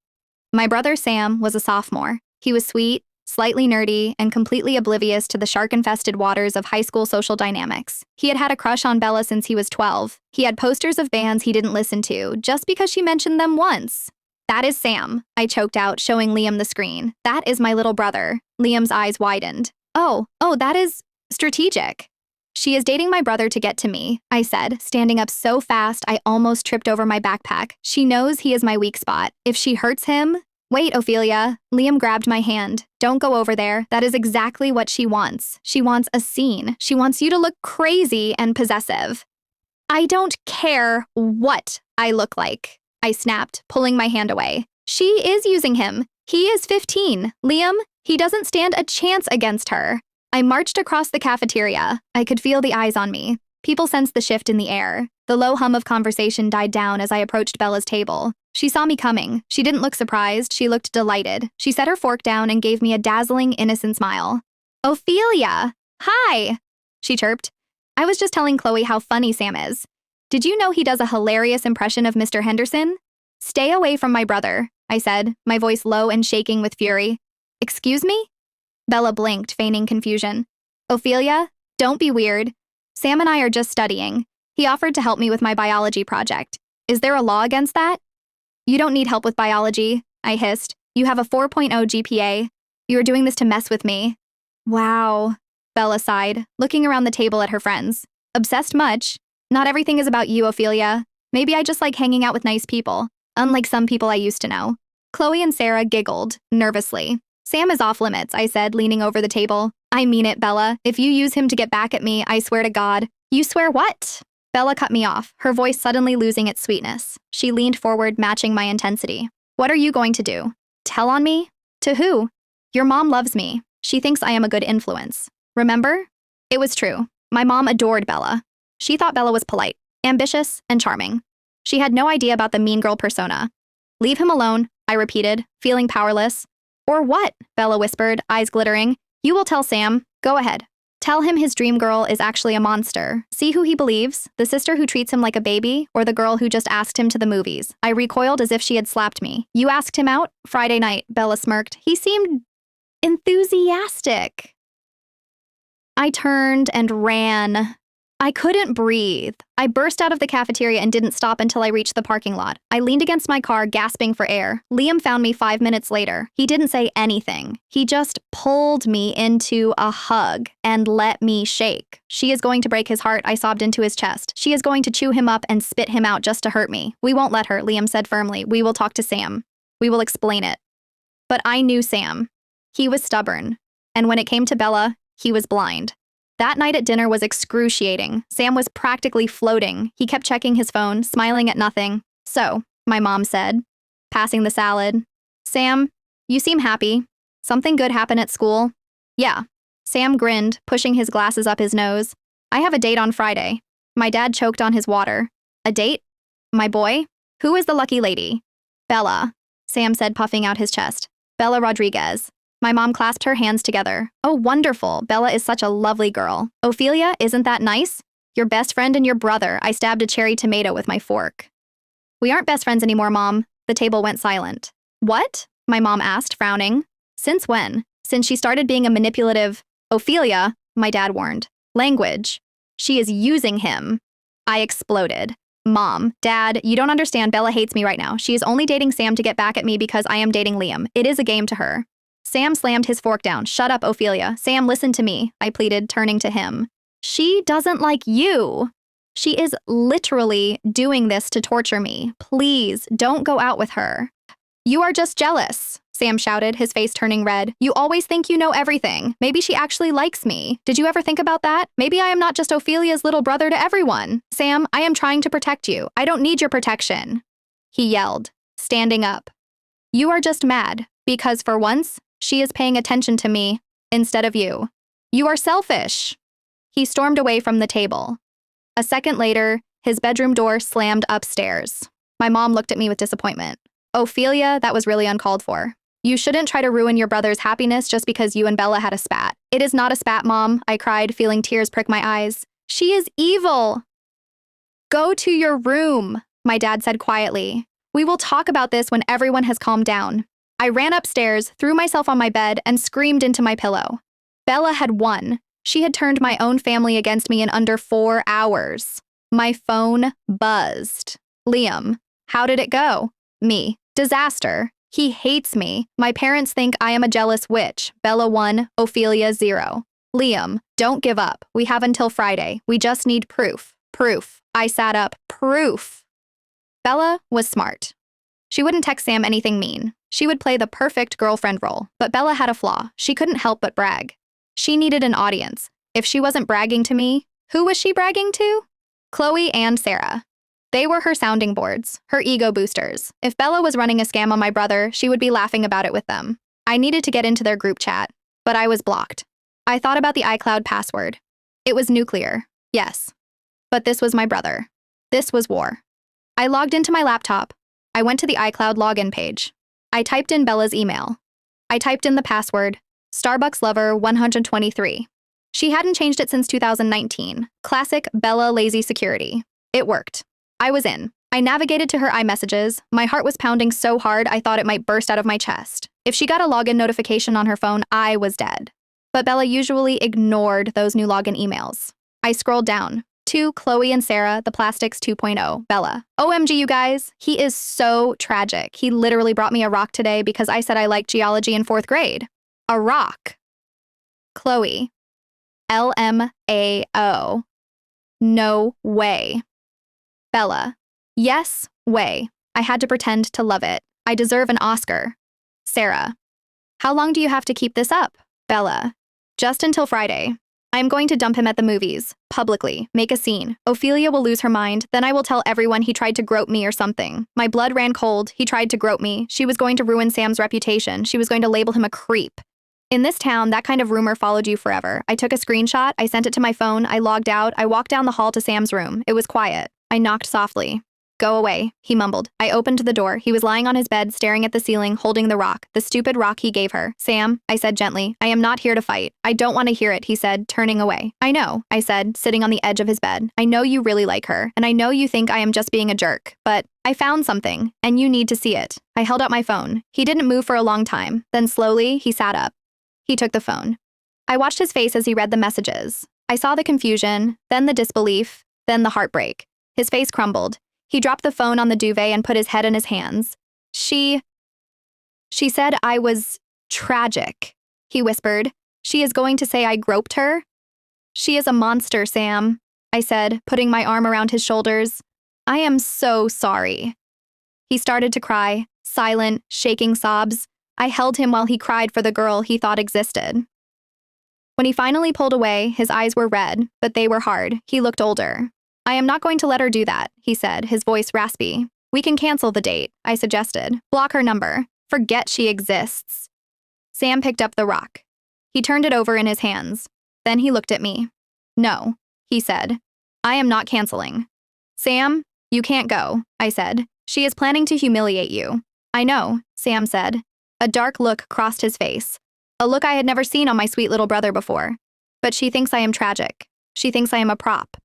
My brother Sam was a sophomore. He was sweet, slightly nerdy, and completely oblivious to the shark-infested waters of high school social dynamics. He had had a crush on Bella since he was 12. He had posters of bands he didn't listen to, just because she mentioned them once. "That is Sam," I choked out, showing Liam the screen. "That is my little brother." Liam's eyes widened. Oh, that is strategic." "She is dating my brother to get to me," I said, standing up so fast I almost tripped over my backpack. "She knows he is my weak spot. If she hurts him—" "Wait, Ophelia." Liam grabbed my hand. "Don't go over there. That is exactly what she wants. She wants a scene. She wants you to look crazy and possessive." "I don't care what I look like," I snapped, pulling my hand away. "She is using him. He is 15. Liam, he doesn't stand a chance against her." I marched across the cafeteria. I could feel the eyes on me. People sensed the shift in the air. The low hum of conversation died down as I approached Bella's table. She saw me coming. She didn't look surprised. She looked delighted. She set her fork down and gave me a dazzling, innocent smile. "Ophelia! Hi!" she chirped. "I was just telling Chloe how funny Sam is. Did you know he does a hilarious impression of Mr. Henderson?" "Stay away from my brother," I said, my voice low and shaking with fury. "Excuse me?" Bella blinked, feigning confusion. "Ophelia, don't be weird. Sam and I are just studying. He offered to help me with my biology project. Is there a law against that?" "You don't need help with biology," I hissed. "You have a 4.0 GPA. You are doing this to mess with me." "Wow," Bella sighed, looking around the table at her friends. "Obsessed much? Not everything is about you, Ophelia. Maybe I just like hanging out with nice people, unlike some people I used to know." Chloe and Sarah giggled, nervously. "Sam is off limits," I said, leaning over the table. "I mean it, Bella. If you use him to get back at me, I swear to God." "You swear what?" Bella cut me off, her voice suddenly losing its sweetness. She leaned forward, matching my intensity. "What are you going to do? Tell on me? To who?" "Your mom loves me. She thinks I am a good influence. Remember?" It was true. My mom adored Bella. She thought Bella was polite, ambitious, and charming. She had no idea about the mean girl persona. "Leave him alone," I repeated, feeling powerless. "Or what?" Bella whispered, eyes glittering. "You will tell Sam. Go ahead. Tell him his dream girl is actually a monster. See who he believes, the sister who treats him like a baby, or the girl who just asked him to the movies." I recoiled as if she had slapped me. "You asked him out?" "Friday night," Bella smirked. "He seemed enthusiastic." I turned and ran. I couldn't breathe. I burst out of the cafeteria and didn't stop until I reached the parking lot. I leaned against my car, gasping for air. Liam found me 5 minutes later. He didn't say anything. He just pulled me into a hug and let me shake. "She is going to break his heart," I sobbed into his chest. "She is going to chew him up and spit him out just to hurt me." "We won't let her," Liam said firmly. "We will talk to Sam. We will explain it." But I knew Sam. He was stubborn. And when it came to Bella, he was blind. That night at dinner was excruciating. Sam was practically floating. He kept checking his phone, smiling at nothing. "So," my mom said, passing the salad. "Sam, you seem happy. Something good happened at school?" "Yeah." Sam grinned, pushing his glasses up his nose. "I have a date on Friday." My dad choked on his water. "A date? My boy? Who is the lucky lady?" "Bella," Sam said, puffing out his chest. "Bella Rodriguez." My mom clasped her hands together. "Oh, wonderful. Bella is such a lovely girl. Ophelia, isn't that nice? Your best friend and your brother." I stabbed a cherry tomato with my fork. "We aren't best friends anymore, Mom." The table went silent. "What?" my mom asked, frowning. "Since when?" "Since she started being a manipulative—" "Ophelia," my dad warned. "Language. She is using him." I exploded. "Mom, Dad, you don't understand. Bella hates me right now. She is only dating Sam to get back at me because I am dating Liam. It is a game to her." Sam slammed his fork down. "Shut up, Ophelia." "Sam, listen to me," I pleaded, turning to him. "She doesn't like you. She is literally doing this to torture me. Please, don't go out with her." "You are just jealous," Sam shouted, his face turning red. "You always think you know everything. Maybe she actually likes me. Did you ever think about that? Maybe I am not just Ophelia's little brother to everyone. Sam, I am trying to protect you. I don't need your protection," he yelled, standing up. "You are just mad, because for once, she is paying attention to me instead of you. You are selfish." He stormed away from the table. A second later, his bedroom door slammed upstairs. My mom looked at me with disappointment. "Ophelia, that was really uncalled for. You shouldn't try to ruin your brother's happiness just because you and Bella had a spat." "It is not a spat, Mom," I cried, feeling tears prick my eyes. "She is evil." "Go to your room," my dad said quietly. "We will talk about this when everyone has calmed down." I ran upstairs, threw myself on my bed, and screamed into my pillow. Bella had won. She had turned my own family against me in under 4 hours. My phone buzzed. Liam. How did it go? Me. Disaster. He hates me. My parents think I am a jealous witch. Bella 1, Ophelia 0. Liam. Don't give up. We have until Friday. We just need proof. Proof. I sat up. Proof. Bella was smart. She wouldn't text Sam anything mean. She would play the perfect girlfriend role, but Bella had a flaw. She couldn't help but brag. She needed an audience. If she wasn't bragging to me, who was she bragging to? Chloe and Sarah. They were her sounding boards, her ego boosters. If Bella was running a scam on my brother, she would be laughing about it with them. I needed to get into their group chat, but I was blocked. I thought about the iCloud password. It was nuclear, yes. But this was my brother. This was war. I logged into my laptop. I went to the iCloud login page. I typed in Bella's email. I typed in the password, Starbucks Lover 123. She hadn't changed it since 2019. Classic Bella lazy security. It worked. I was in. I navigated to her iMessages. My heart was pounding so hard I thought it might burst out of my chest. If she got a login notification on her phone, I was dead. But Bella usually ignored those new login emails. I scrolled down. To Chloe and Sarah, the Plastics 2.0, Bella. OMG, you guys, he is so tragic. He literally brought me a rock today because I said I liked geology in 4th grade. A rock. Chloe. LMAO. No way. Bella. Yes, way. I had to pretend to love it. I deserve an Oscar. Sarah. How long do you have to keep this up? Bella. Just until Friday. I am going to dump him at the movies, publicly, make a scene. Ophelia will lose her mind, then I will tell everyone he tried to grope me or something. My blood ran cold, he tried to grope me. She was going to ruin Sam's reputation. She was going to label him a creep. In this town, that kind of rumor followed you forever. I took a screenshot, I sent it to my phone, I logged out, I walked down the hall to Sam's room. It was quiet. I knocked softly. Go away, he mumbled. I opened the door. He was lying on his bed, staring at the ceiling, holding the rock, the stupid rock he gave her. Sam, I said gently, I am not here to fight. I don't want to hear it, he said, turning away. I know, I said, sitting on the edge of his bed. I know you really like her, and I know you think I am just being a jerk, but I found something, and you need to see it. I held out my phone. He didn't move for a long time. Then slowly, he sat up. He took the phone. I watched his face as he read the messages. I saw the confusion, then the disbelief, then the heartbreak. His face crumbled. He dropped the phone on the duvet and put his head in his hands. She said I was tragic, he whispered. She is going to say I groped her? She is a monster, Sam, I said, putting my arm around his shoulders. I am so sorry. He started to cry, silent, shaking sobs. I held him while he cried for the girl he thought existed. When he finally pulled away, his eyes were red, but they were hard. He looked older. I am not going to let her do that, he said, his voice raspy. We can cancel the date, I suggested. Block her number. Forget she exists. Sam picked up the rock. He turned it over in his hands. Then he looked at me. No, he said. I am not canceling. Sam, you can't go, I said. She is planning to humiliate you. I know, Sam said. A dark look crossed his face. A look I had never seen on my sweet little brother before. But she thinks I am tragic. She thinks I am a prop.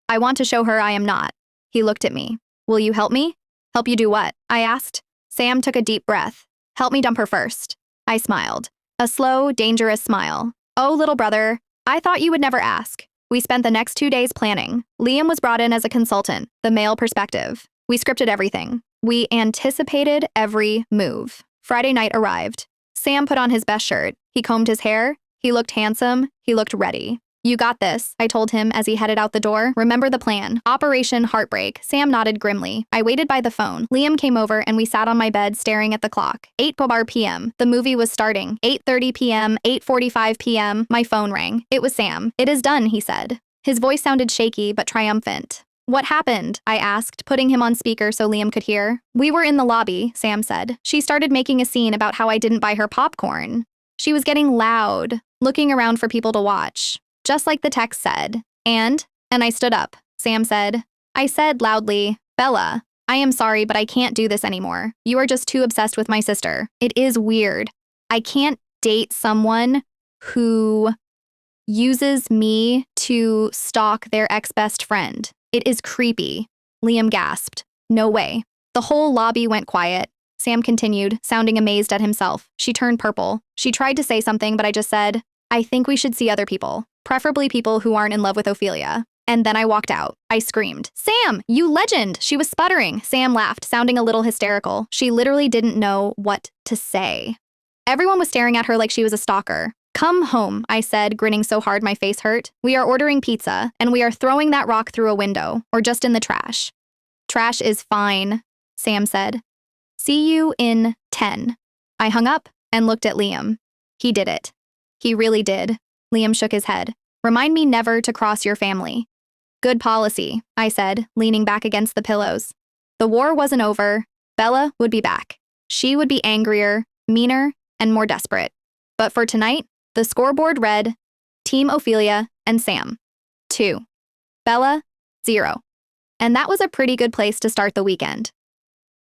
I want to show her I am not. He looked at me. Will you help me? Help you do what? I asked. Sam took a deep breath. Help me dump her first. I smiled. A slow, dangerous smile. Oh, little brother, I thought you would never ask. We spent the next 2 days planning. Liam was brought in as a consultant, the male perspective. We scripted everything. We anticipated every move. Friday night arrived. Sam put on his best shirt. He combed his hair. He looked handsome. He looked ready. You got this, I told him as he headed out the door. Remember the plan. Operation Heartbreak. Sam nodded grimly. I waited by the phone. Liam came over and we sat on my bed staring at the clock. 8 p.m. The movie was starting. 8:30 p.m., 8:45 p.m. My phone rang. It was Sam. It is done, he said. His voice sounded shaky but triumphant. What happened? I asked, putting him on speaker so Liam could hear. We were in the lobby, Sam said. She started making a scene about how I didn't buy her popcorn. She was getting loud, looking around for people to watch. Just like the text said. And I stood up. Sam said. I said loudly, Bella, I am sorry, but I can't do this anymore. You are just too obsessed with my sister. It is weird. I can't date someone who uses me to stalk their ex-best friend. It is creepy. Liam gasped. No way. The whole lobby went quiet. Sam continued, sounding amazed at himself. She turned purple. She tried to say something, but I just said, I think we should see other people, preferably people who aren't in love with Ophelia. And then I walked out. I screamed, Sam, you legend! She was sputtering. Sam laughed, sounding a little hysterical. She literally didn't know what to say. Everyone was staring at her like she was a stalker. Come home, I said, grinning so hard my face hurt. We are ordering pizza, and we are throwing that rock through a window, or just in the trash. Trash is fine, Sam said. See you in 10. I hung up and looked at Liam. He did it. He really did. Liam shook his head. Remind me never to cross your family. Good policy, I said, leaning back against the pillows. The war wasn't over. Bella would be back. She would be angrier, meaner, and more desperate. But for tonight, the scoreboard read, Team Ophelia and Sam, 2. Bella, 0. And that was a pretty good place to start the weekend.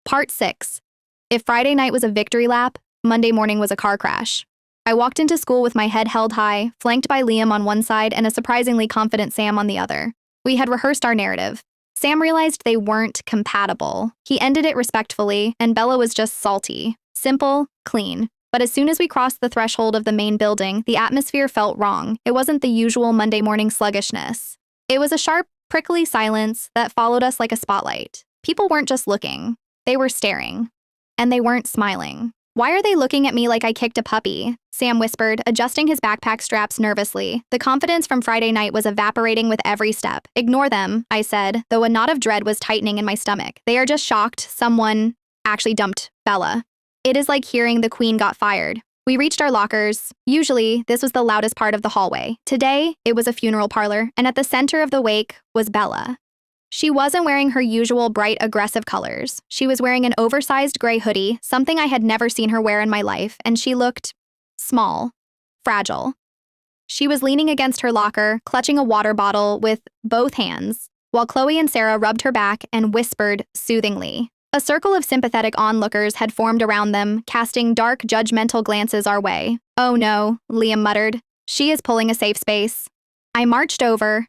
Part 6. If Friday night was a victory lap, Monday morning was a car crash. I walked into school with my head held high, flanked by Liam on one side and a surprisingly confident Sam on the other. We had rehearsed our narrative. Sam realized they weren't compatible. He ended it respectfully, and Bella was just salty. Simple, clean. But as soon as we crossed the threshold of the main building, the atmosphere felt wrong. It wasn't the usual Monday morning sluggishness. It was a sharp, prickly silence that followed us like a spotlight. People weren't just looking. They were staring. And they weren't smiling. Why are they looking at me like I kicked a puppy? Sam whispered, adjusting his backpack straps nervously. The confidence from Friday night was evaporating with every step. Ignore them, I said, though a knot of dread was tightening in my stomach. They are just shocked someone actually dumped Bella. It is like hearing the queen got fired. We reached our lockers. Usually, this was the loudest part of the hallway. Today, it was a funeral parlor, and at the center of the wake was Bella. She wasn't wearing her usual bright, aggressive colors. She was wearing an oversized gray hoodie, something I had never seen her wear in my life, and she looked small, fragile. She was leaning against her locker, clutching a water bottle with both hands, while Chloe and Sarah rubbed her back and whispered soothingly. A circle of sympathetic onlookers had formed around them, casting dark, judgmental glances our way. Oh no, Liam muttered. She is pulling a safe space. I marched over.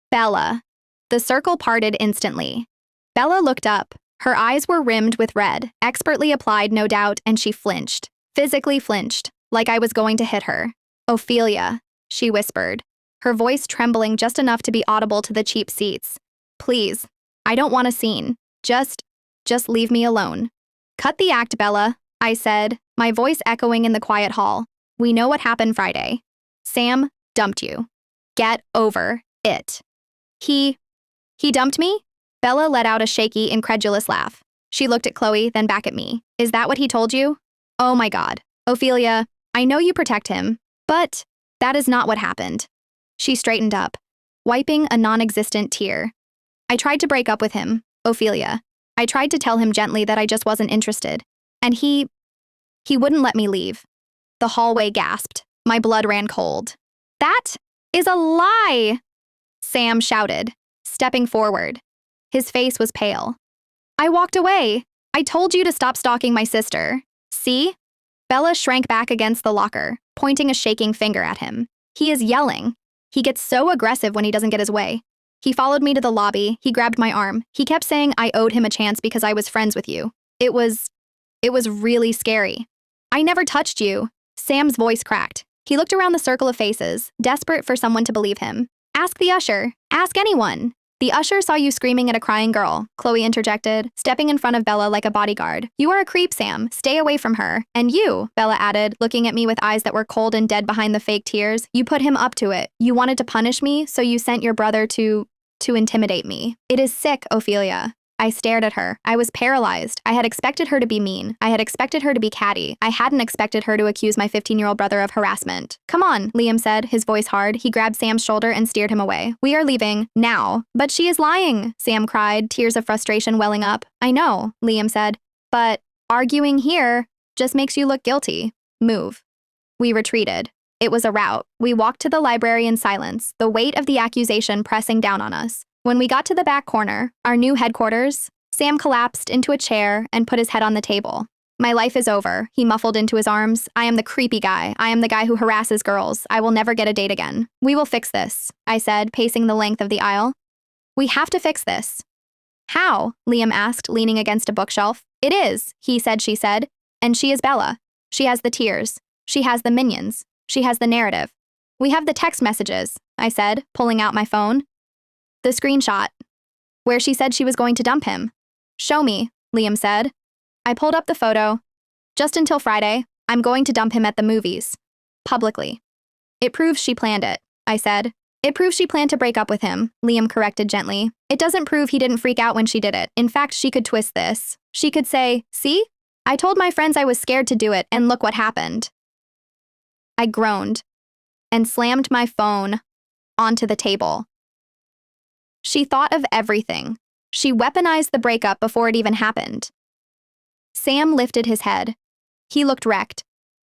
Bella. The circle parted instantly. Bella looked up. Her eyes were rimmed with red, expertly applied, no doubt, and she flinched. Physically flinched, like I was going to hit her. Ophelia, she whispered, her voice trembling just enough to be audible to the cheap seats. Please, I don't want a scene. Just leave me alone. Cut the act, Bella, I said, my voice echoing in the quiet hall. We know what happened Friday. Sam dumped you. Get over it. He dumped me? Bella let out a shaky, incredulous laugh. She looked at Chloe, then back at me. Is that what he told you? Oh my God. Ophelia, I know you protect him, but that is not what happened. She straightened up, wiping a non-existent tear. I tried to break up with him, Ophelia. I tried to tell him gently that I just wasn't interested. And he wouldn't let me leave. The hallway gasped. My blood ran cold. That is a lie, Sam shouted, stepping forward. His face was pale. I walked away. I told you to stop stalking my sister. See? Bella shrank back against the locker, pointing a shaking finger at him. He is yelling. He gets so aggressive when he doesn't get his way. He followed me to the lobby. He grabbed my arm. He kept saying I owed him a chance because I was friends with you. It was really scary. I never touched you. Sam's voice cracked. He looked around the circle of faces, desperate for someone to believe him. Ask the usher. Ask anyone. The usher saw you screaming at a crying girl, Chloe interjected, stepping in front of Bella like a bodyguard. You are a creep, Sam. Stay away from her. And you, Bella added, looking at me with eyes that were cold and dead behind the fake tears, you put him up to it. You wanted to punish me, so you sent your brother to intimidate me. It is sick, Ophelia. I stared at her. I was paralyzed. I had expected her to be mean. I had expected her to be catty. I hadn't expected her to accuse my 15-year-old brother of harassment. Come on, Liam said, his voice hard. He grabbed Sam's shoulder and steered him away. We are leaving. Now. But she is lying, Sam cried, tears of frustration welling up. I know, Liam said. But arguing here just makes you look guilty. Move. We retreated. It was a rout. We walked to the library in silence, the weight of the accusation pressing down on us. When we got to the back corner, our new headquarters, Sam collapsed into a chair and put his head on the table. My life is over, he muffled into his arms. I am the creepy guy. I am the guy who harasses girls. I will never get a date again. We will fix this, I said, pacing the length of the aisle. We have to fix this. How? Liam asked, leaning against a bookshelf. It is, he said, she said. And she is Bella. She has the tears. She has the minions. She has the narrative. We have the text messages, I said, pulling out my phone. The screenshot, where she said she was going to dump him. Show me, Liam said. I pulled up the photo. Just until Friday, I'm going to dump him at the movies. Publicly. It proves she planned it, I said. It proves she planned to break up with him, Liam corrected gently. It doesn't prove he didn't freak out when she did it. In fact, she could twist this. She could say, see? I told my friends I was scared to do it, and look what happened. I groaned and slammed my phone onto the table. She thought of everything. She weaponized the breakup before it even happened. Sam lifted his head. He looked wrecked.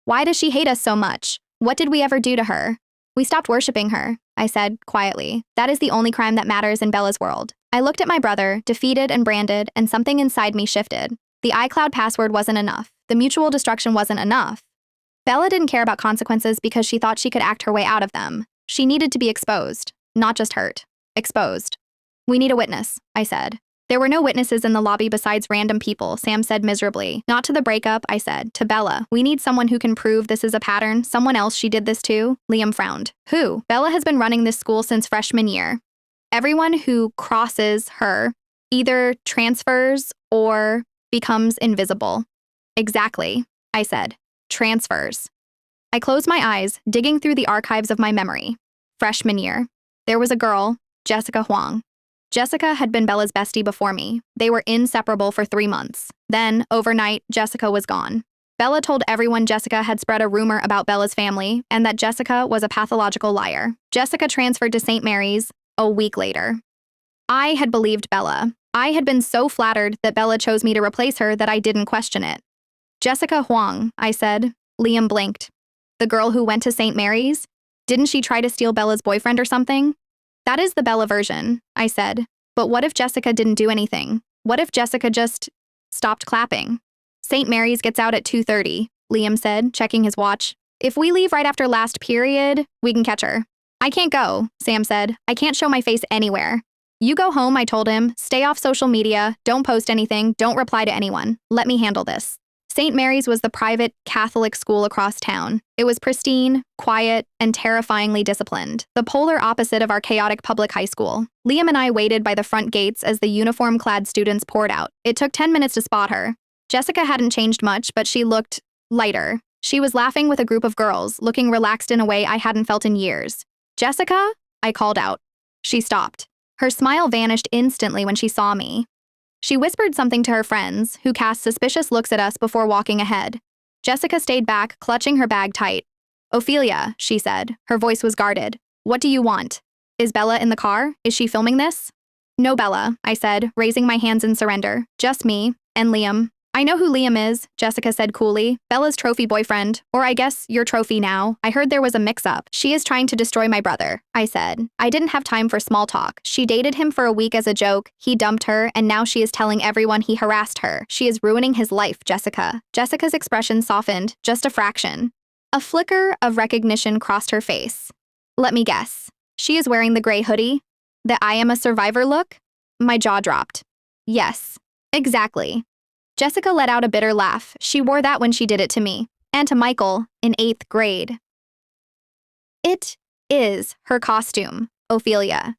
Why does she hate us so much? What did we ever do to her? We stopped worshiping her, I said quietly. That is the only crime that matters in Bella's world. I looked at my brother, defeated and branded, and something inside me shifted. The iCloud password wasn't enough. The mutual destruction wasn't enough. Bella didn't care about consequences because she thought she could act her way out of them. She needed to be exposed, not just hurt. Exposed. We need a witness, I said. There were no witnesses in the lobby besides random people, Sam said miserably. Not to the breakup, I said. To Bella. We need someone who can prove this is a pattern. Someone else she did this to. Liam frowned. Who? Bella has been running this school since freshman year. Everyone who crosses her either transfers or becomes invisible. Exactly, I said. Transfers. I closed my eyes, digging through the archives of my memory. Freshman year. There was a girl, Jessica Huang. Jessica had been Bella's bestie before me. They were inseparable for 3 months. Then, overnight, Jessica was gone. Bella told everyone Jessica had spread a rumor about Bella's family and that Jessica was a pathological liar. Jessica transferred to St. Mary's a week later. I had believed Bella. I had been so flattered that Bella chose me to replace her that I didn't question it. Jessica Huang, I said. Liam blinked. The girl who went to St. Mary's? Didn't she try to steal Bella's boyfriend or something? That is the Bella version, I said. But what if Jessica didn't do anything? What if Jessica just stopped clapping? St. Mary's gets out at 2:30, Liam said, checking his watch. If we leave right after last period, we can catch her. I can't go, Sam said. I can't show my face anywhere. You go home, I told him. Stay off social media. Don't post anything. Don't reply to anyone. Let me handle this. St. Mary's was the private Catholic school across town. It was pristine, quiet, and terrifyingly disciplined, the polar opposite of our chaotic public high school. Liam and I waited by the front gates as the uniform-clad students poured out. It took 10 minutes to spot her. Jessica hadn't changed much, but she looked lighter. She was laughing with a group of girls, looking relaxed in a way I hadn't felt in years. Jessica? I called out. She stopped. Her smile vanished instantly when she saw me. She whispered something to her friends, who cast suspicious looks at us before walking ahead. Jessica stayed back, clutching her bag tight. Ophelia, she said. Her voice was guarded. What do you want? Is Bella in the car? Is she filming this? No, Bella, I said, raising my hands in surrender. Just me and Liam. I know who Liam is, Jessica said coolly. Bella's trophy boyfriend. Or I guess your trophy now. I heard there was a mix-up. She is trying to destroy my brother, I said. I didn't have time for small talk. She dated him for a week as a joke. He dumped her, and now she is telling everyone he harassed her. She is ruining his life, Jessica. Jessica's expression softened, just a fraction. A flicker of recognition crossed her face. Let me guess. She is wearing the gray hoodie? The I am a survivor look? My jaw dropped. Yes, exactly. Jessica let out a bitter laugh. She wore that when she did it to me, and to Michael, in 8th grade. It is her costume, Ophelia.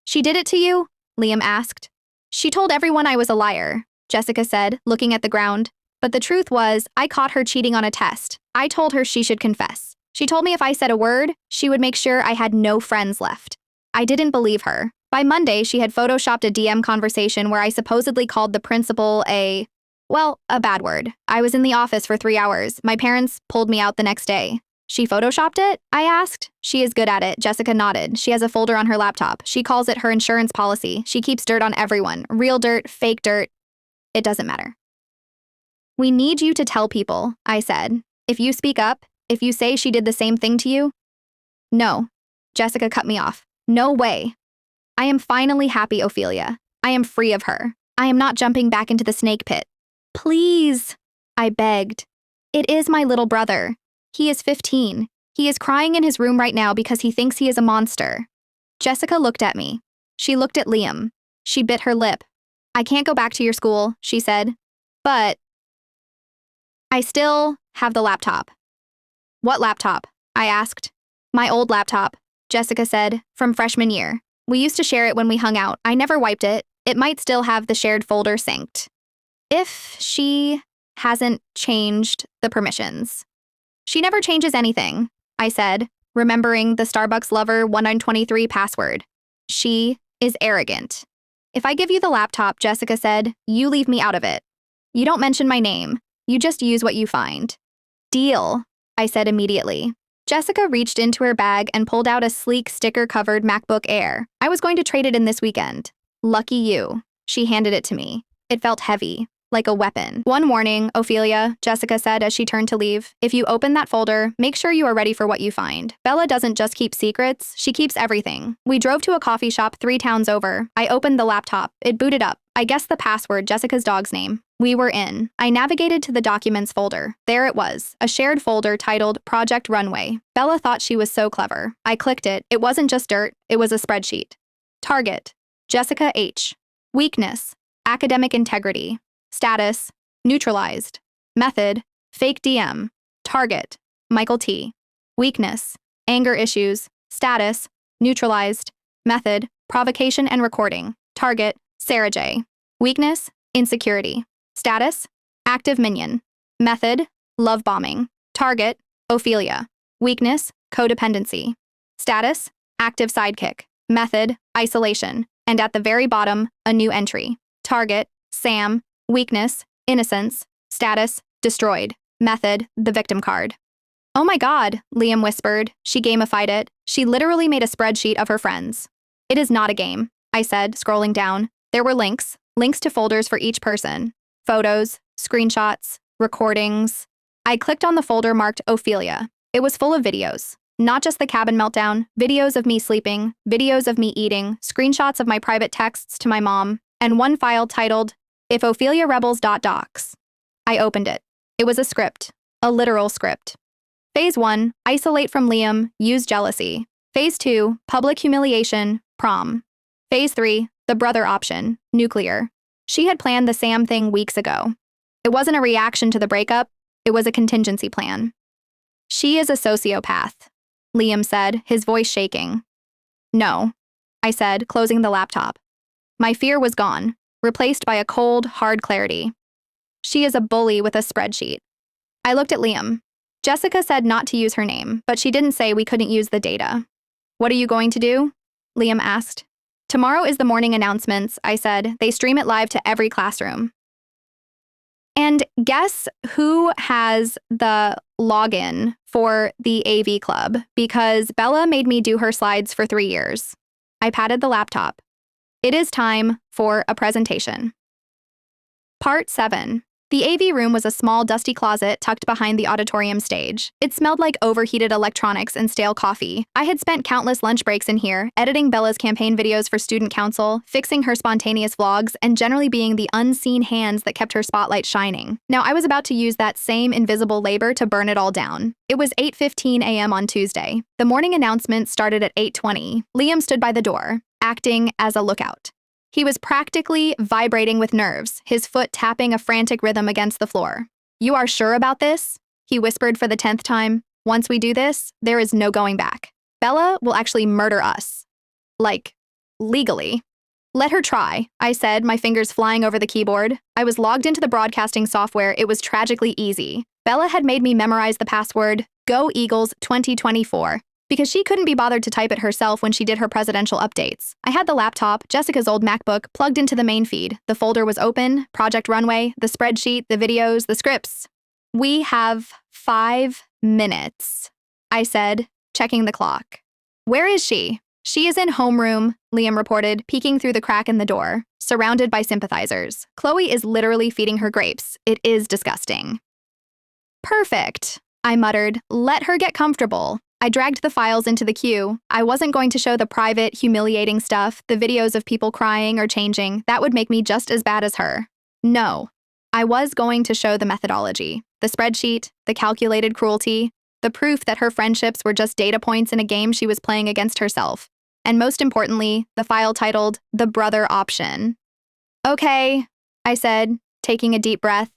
She did it to you? Liam asked. She told everyone I was a liar, Jessica said, looking at the ground. But the truth was, I caught her cheating on a test. I told her she should confess. She told me if I said a word, she would make sure I had no friends left. I didn't believe her. By Monday, she had photoshopped a DM conversation where I supposedly called the principal a bad word. I was in the office for 3 hours. My parents pulled me out the next day. She photoshopped it? I asked. She is good at it, Jessica nodded. She has a folder on her laptop. She calls it her insurance policy. She keeps dirt on everyone. Real dirt, fake dirt. It doesn't matter. We need you to tell people, I said. If you speak up, if you say she did the same thing to you. No. Jessica cut me off. No way. I am finally happy, Ophelia. I am free of her. I am not jumping back into the snake pit. Please, I begged. It is my little brother. He is 15. He is crying in his room right now because he thinks he is a monster. Jessica looked at me. She looked at Liam. She bit her lip. I can't go back to your school, she said. But I still have the laptop. What laptop? I asked. My old laptop, Jessica said, from freshman year. We used to share it when we hung out. I never wiped it. It might still have the shared folder synced. If she hasn't changed the permissions. She never changes anything, I said, remembering the Starbucks lover 1923 password. She is arrogant. If I give you the laptop, Jessica said, you leave me out of it. You don't mention my name. You just use what you find. Deal, I said immediately. Jessica reached into her bag and pulled out a sleek sticker-covered MacBook Air. I was going to trade it in this weekend. Lucky you. She handed it to me. It felt heavy, like a weapon. One warning, Ophelia, Jessica said as she turned to leave. If you open that folder, make sure you are ready for what you find. Bella doesn't just keep secrets, she keeps everything. We drove to a coffee shop 3 towns over. I opened the laptop. It booted up. I guessed the password, Jessica's dog's name. We were in. I navigated to the documents folder. There it was, a shared folder titled Project Runway. Bella thought she was so clever. I clicked it. It wasn't just dirt, it was a spreadsheet. Target, Jessica H. Weakness, academic integrity. Status, neutralized. Method, fake DM. Target, Michael T. Weakness, anger issues. Status, neutralized. Method, provocation and recording. Target, Sarah J. Weakness, insecurity. Status, active minion. Method, love bombing. Target, Ophelia. Weakness, codependency. Status, active sidekick. Method, isolation. And at the very bottom, a new entry. Target, Sam. Weakness, innocence. Status, destroyed. Method, the victim card. Oh my God, Liam whispered. She gamified it. She literally made a spreadsheet of her friends. It is not a game, I said, scrolling down. There were links to folders for each person. Photos, screenshots, recordings. I clicked on the folder marked Ophelia. It was full of videos. Not just the cabin meltdown, videos of me sleeping, videos of me eating, screenshots of my private texts to my mom, and one file titled, If Ophelia Rebels .docs. I opened it. It was a script, a literal script. Phase 1, isolate from Liam, use jealousy. Phase 2, public humiliation, prom. Phase 3, the brother option, nuclear. She had planned the Sam thing weeks ago. It wasn't a reaction to the breakup, it was a contingency plan. She is a sociopath, Liam said, his voice shaking. No, I said, closing the laptop. My fear was gone, replaced by a cold, hard clarity. She is a bully with a spreadsheet. I looked at Liam. Jessica said not to use her name, but she didn't say we couldn't use the data. What are you going to do? Liam asked. Tomorrow is the morning announcements, I said. They stream it live to every classroom. And guess who has the login for the AV club? Because Bella made me do her slides for 3 years. I patted the laptop. It is time for a presentation. Part 7. The AV room was a small, dusty closet tucked behind the auditorium stage. It smelled like overheated electronics and stale coffee. I had spent countless lunch breaks in here, editing Bella's campaign videos for student council, fixing her spontaneous vlogs, and generally being the unseen hands that kept her spotlight shining. Now I was about to use that same invisible labor to burn it all down. It was 8:15 a.m. on Tuesday. The morning announcement started at 8:20. Liam stood by the door, acting as a lookout. He was practically vibrating with nerves, his foot tapping a frantic rhythm against the floor. You are sure about this? He whispered for the 10th time. Once we do this, there is no going back. Bella will actually murder us. Like, legally. Let her try, I said, my fingers flying over the keyboard. I was logged into the broadcasting software. It was tragically easy. Bella had made me memorize the password, Go Eagles 2024. Because she couldn't be bothered to type it herself when she did her presidential updates. I had the laptop, Jessica's old MacBook, plugged into the main feed. The folder was open, Project Runway, the spreadsheet, the videos, the scripts. We have 5 minutes, I said, checking the clock. Where is she? She is in homeroom, Liam reported, peeking through the crack in the door, surrounded by sympathizers. Chloe is literally feeding her grapes. It is disgusting. Perfect, I muttered. Let her get comfortable. I dragged the files into the queue. I wasn't going to show the private, humiliating stuff, the videos of people crying or changing. That would make me just as bad as her. No. I was going to show the methodology, the spreadsheet, the calculated cruelty, the proof that her friendships were just data points in a game she was playing against herself. And most importantly, the file titled The Brother Option. Okay, I said, taking a deep breath.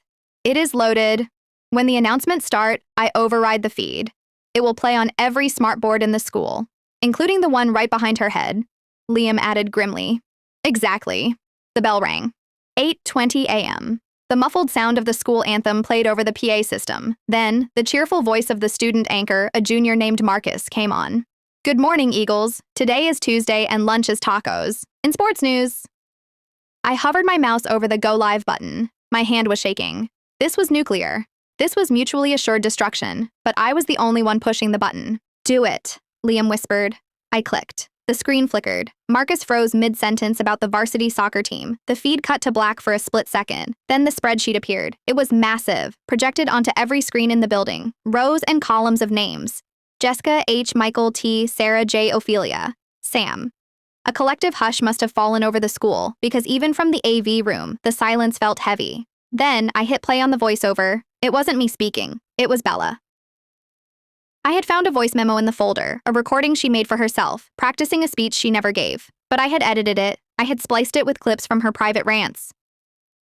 It is loaded. When the announcements start, I override the feed. It will play on every smartboard in the school, including the one right behind her head. Liam added grimly. Exactly. The bell rang. 8:20 a.m. The muffled sound of the school anthem played over the PA system. Then, the cheerful voice of the student anchor, a junior named Marcus, came on. Good morning, Eagles. Today is Tuesday and lunch is tacos. In sports news. I hovered my mouse over the Go Live button. My hand was shaking. This was nuclear. This was mutually assured destruction, but I was the only one pushing the button. Do it, Liam whispered. I clicked. The screen flickered. Marcus froze mid-sentence about the varsity soccer team. The feed cut to black for a split second. Then the spreadsheet appeared. It was massive, projected onto every screen in the building. Rows and columns of names. Jessica H. Michael T. Sarah J. Ophelia. Sam. A collective hush must have fallen over the school, because even from the AV room, the silence felt heavy. Then I hit play on the voiceover. It wasn't me speaking. It was Bella. I had found a voice memo in the folder, a recording she made for herself, practicing a speech she never gave. But I had edited it. I had spliced it with clips from her private rants.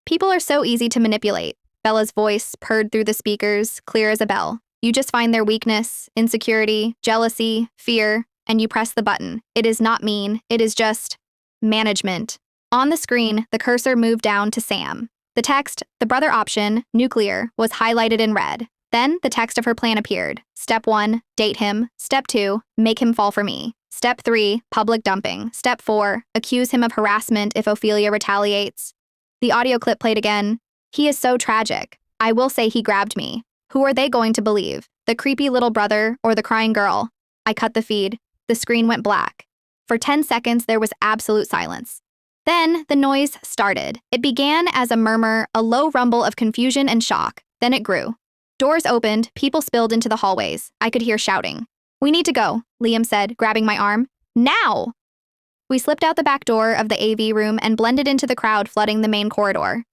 People are so easy to manipulate. Bella's voice purred through the speakers, clear as a bell. You just find their weakness, insecurity, jealousy, fear, and you press the button. It is not mean. It is just management. On the screen, the cursor moved down to Sam. The text, the brother option, nuclear, was highlighted in red. Then the text of her plan appeared. Step 1, date him. Step 2, make him fall for me. Step 3, public dumping. Step 4, accuse him of harassment if Ophelia retaliates. The audio clip played again. He is so tragic. I will say he grabbed me. Who are they going to believe? The creepy little brother or the crying girl? I cut the feed. The screen went black. For 10 seconds, there was absolute silence. Then the noise started. It began as a murmur, a low rumble of confusion and shock. Then it grew. Doors opened, people spilled into the hallways. I could hear shouting. We need to go, Liam said, grabbing my arm. Now! We slipped out the back door of the AV room and blended into the crowd flooding the main corridor.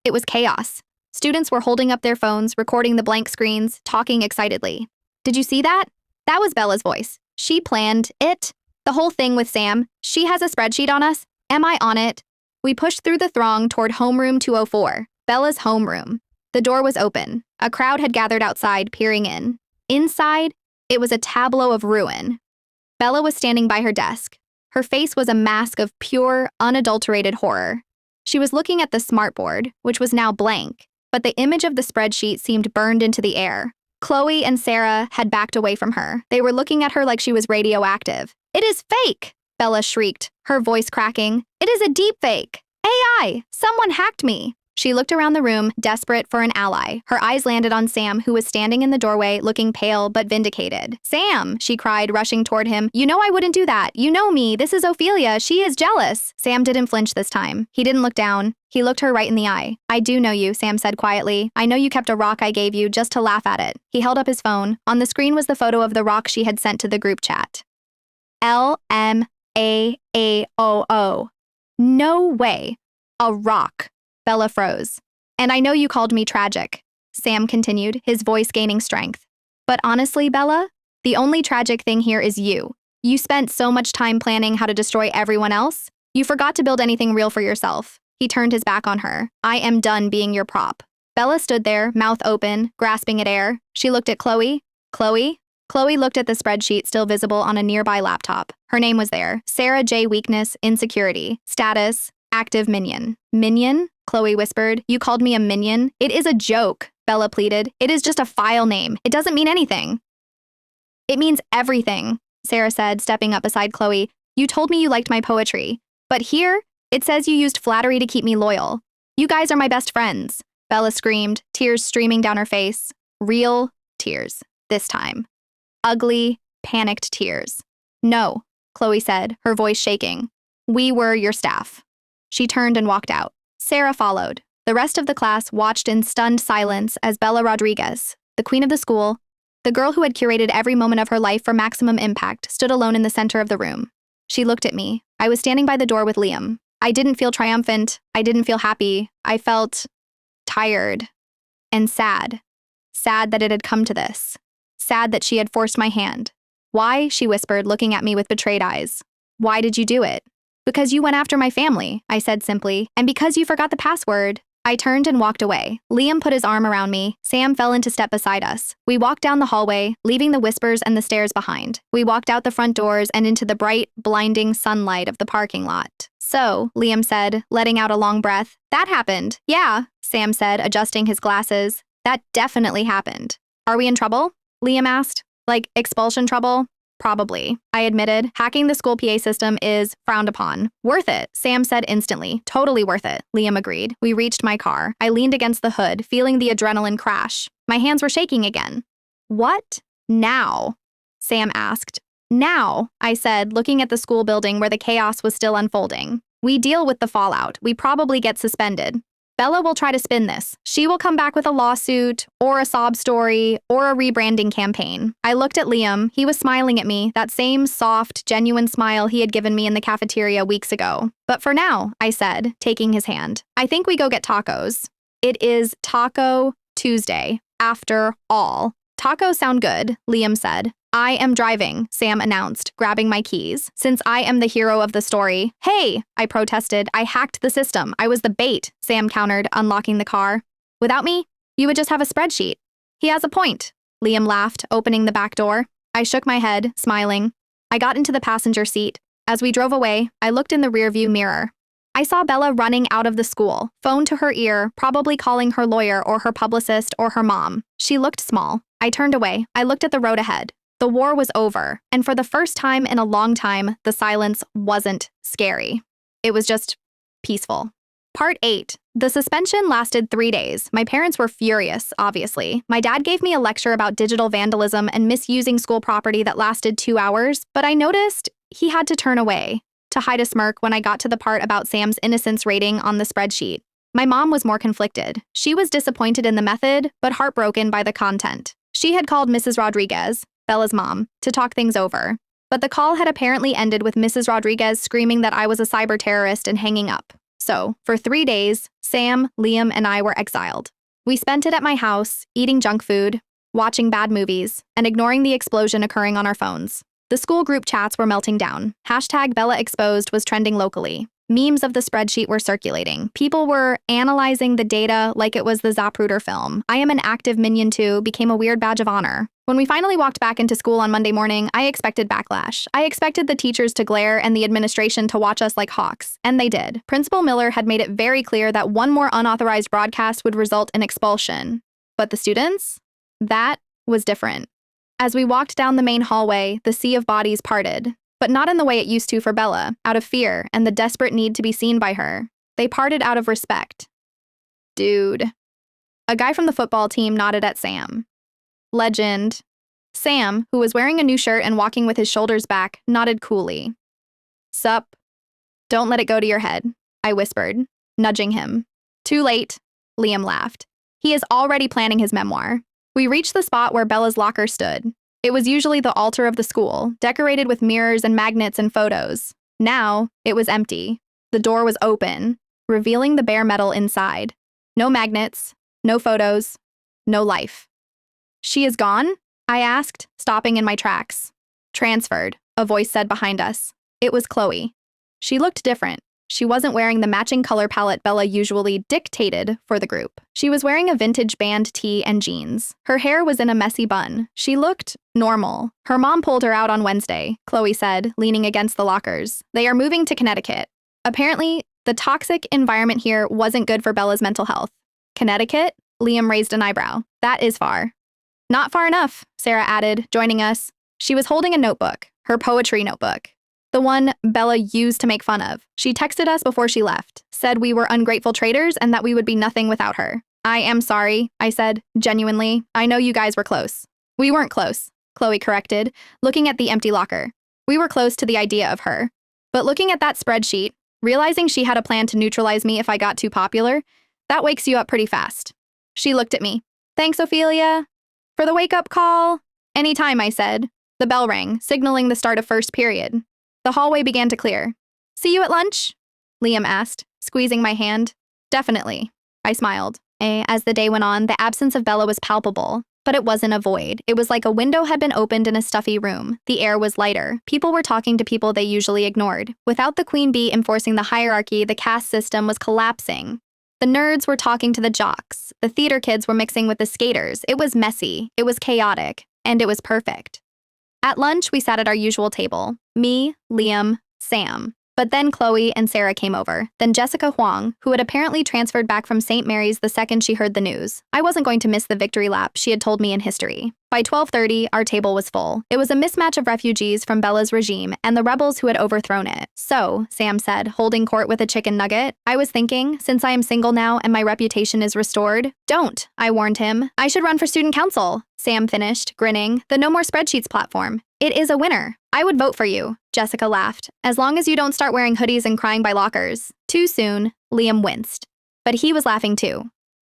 It was chaos. Students were holding up their phones, recording the blank screens, talking excitedly. Did you see that? That was Bella's voice. She planned it. The whole thing with Sam. She has a spreadsheet on us. Am I on it? We pushed through the throng toward homeroom 204, Bella's homeroom. The door was open. A crowd had gathered outside, peering in. Inside, it was a tableau of ruin. Bella was standing by her desk. Her face was a mask of pure, unadulterated horror. She was looking at the smartboard, which was now blank, but the image of the spreadsheet seemed burned into the air. Chloe and Sarah had backed away from her. They were looking at her like she was radioactive. It is fake, Bella shrieked, her voice cracking. It is a deep fake. AI! Someone hacked me. She looked around the room, desperate for an ally. Her eyes landed on Sam, who was standing in the doorway, looking pale but vindicated. Sam, she cried, rushing toward him. You know I wouldn't do that. You know me. This is Ophelia. She is jealous. Sam didn't flinch this time. He didn't look down. He looked her right in the eye. I do know you, Sam said quietly. I know you kept a rock I gave you just to laugh at it. He held up his phone. On the screen was the photo of the rock she had sent to the group chat. LMAAOO. No way. A rock. Bella froze. And I know you called me tragic, Sam continued, his voice gaining strength. But honestly, Bella, the only tragic thing here is you. You spent so much time planning how to destroy everyone else. You forgot to build anything real for yourself. He turned his back on her. I am done being your prop. Bella stood there, mouth open, grasping at air. She looked at Chloe. Chloe? Chloe looked at the spreadsheet still visible on a nearby laptop. Her name was there. Sarah J. Weakness, insecurity. Status, active minion. Minion? Chloe whispered. You called me a minion? It is a joke, Bella pleaded. It is just a file name. It doesn't mean anything. It means everything, Sarah said, stepping up beside Chloe. You told me you liked my poetry. But here, it says you used flattery to keep me loyal. You guys are my best friends, Bella screamed, tears streaming down her face. Real tears, this time. Ugly, panicked tears. No, Chloe said, her voice shaking. We were your staff. She turned and walked out. Sarah followed. The rest of the class watched in stunned silence as Bella Rodriguez, the queen of the school, the girl who had curated every moment of her life for maximum impact, stood alone in the center of the room. She looked at me. I was standing by the door with Liam. I didn't feel triumphant. I didn't feel happy. I felt tired and sad. Sad that it had come to this. Sad that she had forced my hand. Why? She whispered, looking at me with betrayed eyes. Why did you do it? Because you went after my family, I said simply, and because you forgot the password. I turned and walked away. Liam put his arm around me. Sam fell into step beside us. We walked down the hallway, leaving the whispers and the stairs behind. We walked out the front doors and into the bright, blinding sunlight of the parking lot. So, Liam said, letting out a long breath. That happened. Yeah, Sam said, adjusting his glasses. That definitely happened. Are we in trouble? Liam asked. Like, expulsion trouble? Probably, I admitted. Hacking the school PA system is frowned upon. Worth it, Sam said instantly. Totally worth it, Liam agreed. We reached my car. I leaned against the hood, feeling the adrenaline crash. My hands were shaking again. What now? Sam asked. Now, I said, looking at the school building where the chaos was still unfolding. We deal with the fallout. We probably get suspended. Bella will try to spin this. She will come back with a lawsuit, or a sob story, or a rebranding campaign. I looked at Liam. He was smiling at me, that same soft, genuine smile he had given me in the cafeteria weeks ago. But for now, I said, taking his hand, I think we go get tacos. It is Taco Tuesday, after all. Tacos sound good, Liam said. I am driving, Sam announced, grabbing my keys. Since I am the hero of the story. Hey, I protested. I hacked the system. I was the bait, Sam countered, unlocking the car. Without me, you would just have a spreadsheet. He has a point, Liam laughed, opening the back door. I shook my head, smiling. I got into the passenger seat. As we drove away, I looked in the rearview mirror. I saw Bella running out of the school, phone to her ear, probably calling her lawyer or her publicist or her mom. She looked small. I turned away. I looked at the road ahead. The war was over, and for the first time in a long time, the silence wasn't scary. It was just peaceful. Part 8. The suspension lasted 3 days. My parents were furious, obviously. My dad gave me a lecture about digital vandalism and misusing school property that lasted 2 hours, but I noticed he had to turn away to hide a smirk when I got to the part about Sam's innocence rating on the spreadsheet. My mom was more conflicted. She was disappointed in the method, but heartbroken by the content. She had called Mrs. Rodriguez, Bella's mom, to talk things over. But the call had apparently ended with Mrs. Rodriguez screaming that I was a cyber terrorist and hanging up. So, for 3 days, Sam, Liam, and I were exiled. We spent it at my house, eating junk food, watching bad movies, and ignoring the explosion occurring on our phones. The school group chats were melting down. Hashtag Bella Exposed was trending locally. Memes of the spreadsheet were circulating. People were analyzing the data like it was the Zapruder film. I am an active minion too became a weird badge of honor. When we finally walked back into school on Monday morning, I expected backlash. I expected the teachers to glare and the administration to watch us like hawks. And they did. Principal Miller had made it very clear that one more unauthorized broadcast would result in expulsion. But the students? That was different. As we walked down the main hallway, the sea of bodies parted. But not in the way it used to for Bella, out of fear and the desperate need to be seen by her. They parted out of respect. Dude. A guy from the football team nodded at Sam. Legend. Sam, who was wearing a new shirt and walking with his shoulders back, nodded coolly. Sup? Don't let it go to your head, I whispered, nudging him. Too late, Liam laughed. He is already planning his memoir. We reached the spot where Bella's locker stood. It was usually the altar of the school, decorated with mirrors and magnets and photos. Now, it was empty. The door was open, revealing the bare metal inside. No magnets, no photos, no life. She is gone? I asked, stopping in my tracks. Transferred, a voice said behind us. It was Chloe. She looked different. She wasn't wearing the matching color palette Bella usually dictated for the group. She was wearing a vintage band tee and jeans. Her hair was in a messy bun. She looked normal. Her mom pulled her out on Wednesday, Chloe said, leaning against the lockers. They are moving to Connecticut. Apparently, the toxic environment here wasn't good for Bella's mental health. Connecticut? Liam raised an eyebrow. That is far. Not far enough, Sarah added, joining us. She was holding a notebook, her poetry notebook. The one Bella used to make fun of. She texted us before she left, said we were ungrateful traitors and that we would be nothing without her. I am sorry, I said, genuinely. I know you guys were close. We weren't close, Chloe corrected, looking at the empty locker. We were close to the idea of her. But looking at that spreadsheet, realizing she had a plan to neutralize me if I got too popular, that wakes you up pretty fast. She looked at me. Thanks, Ophelia. For the wake-up call? Anytime, I said. The bell rang, signaling the start of first period. The hallway began to clear. See you at lunch? Liam asked, squeezing my hand. Definitely, I smiled. As the day went on, the absence of Bella was palpable, but it wasn't a void. It was like a window had been opened in a stuffy room. The air was lighter. People were talking to people they usually ignored. Without the queen bee enforcing the hierarchy, the caste system was collapsing. The nerds were talking to the jocks. The theater kids were mixing with the skaters. It was messy, it was chaotic, and it was perfect. At lunch, we sat at our usual table. Me, Liam, Sam. But then Chloe and Sarah came over. Then Jessica Huang, who had apparently transferred back from St. Mary's the second she heard the news. I wasn't going to miss the victory lap she had told me in history. By 12:30, our table was full. It was a mismatch of refugees from Bella's regime and the rebels who had overthrown it. So, Sam said, holding court with a chicken nugget, I was thinking, since I am single now and my reputation is restored, don't, I warned him. I should run for student council. Sam finished, grinning, the No More Spreadsheets platform. It is a winner. I would vote for you, Jessica laughed, as long as you don't start wearing hoodies and crying by lockers. Too soon, Liam winced. But he was laughing too.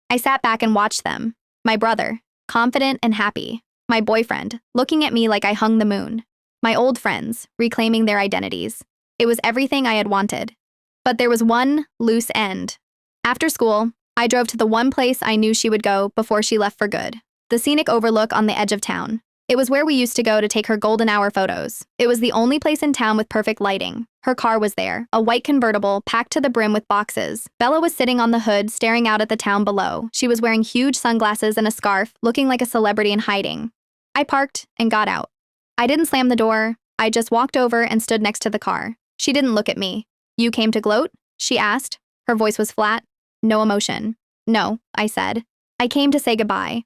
I sat back and watched them. My brother, confident and happy. My boyfriend, looking at me like I hung the moon. My old friends, reclaiming their identities. It was everything I had wanted. But there was one loose end. After school, I drove to the one place I knew she would go before she left for good. The scenic overlook on the edge of town. It was where we used to go to take her golden hour photos. It was the only place in town with perfect lighting. Her car was there, a white convertible packed to the brim with boxes. Bella was sitting on the hood, staring out at the town below. She was wearing huge sunglasses and a scarf, looking like a celebrity in hiding. I parked and got out. I didn't slam the door. I just walked over and stood next to the car. She didn't look at me. You came to gloat? She asked. Her voice was flat. No emotion. No, I said. I came to say goodbye.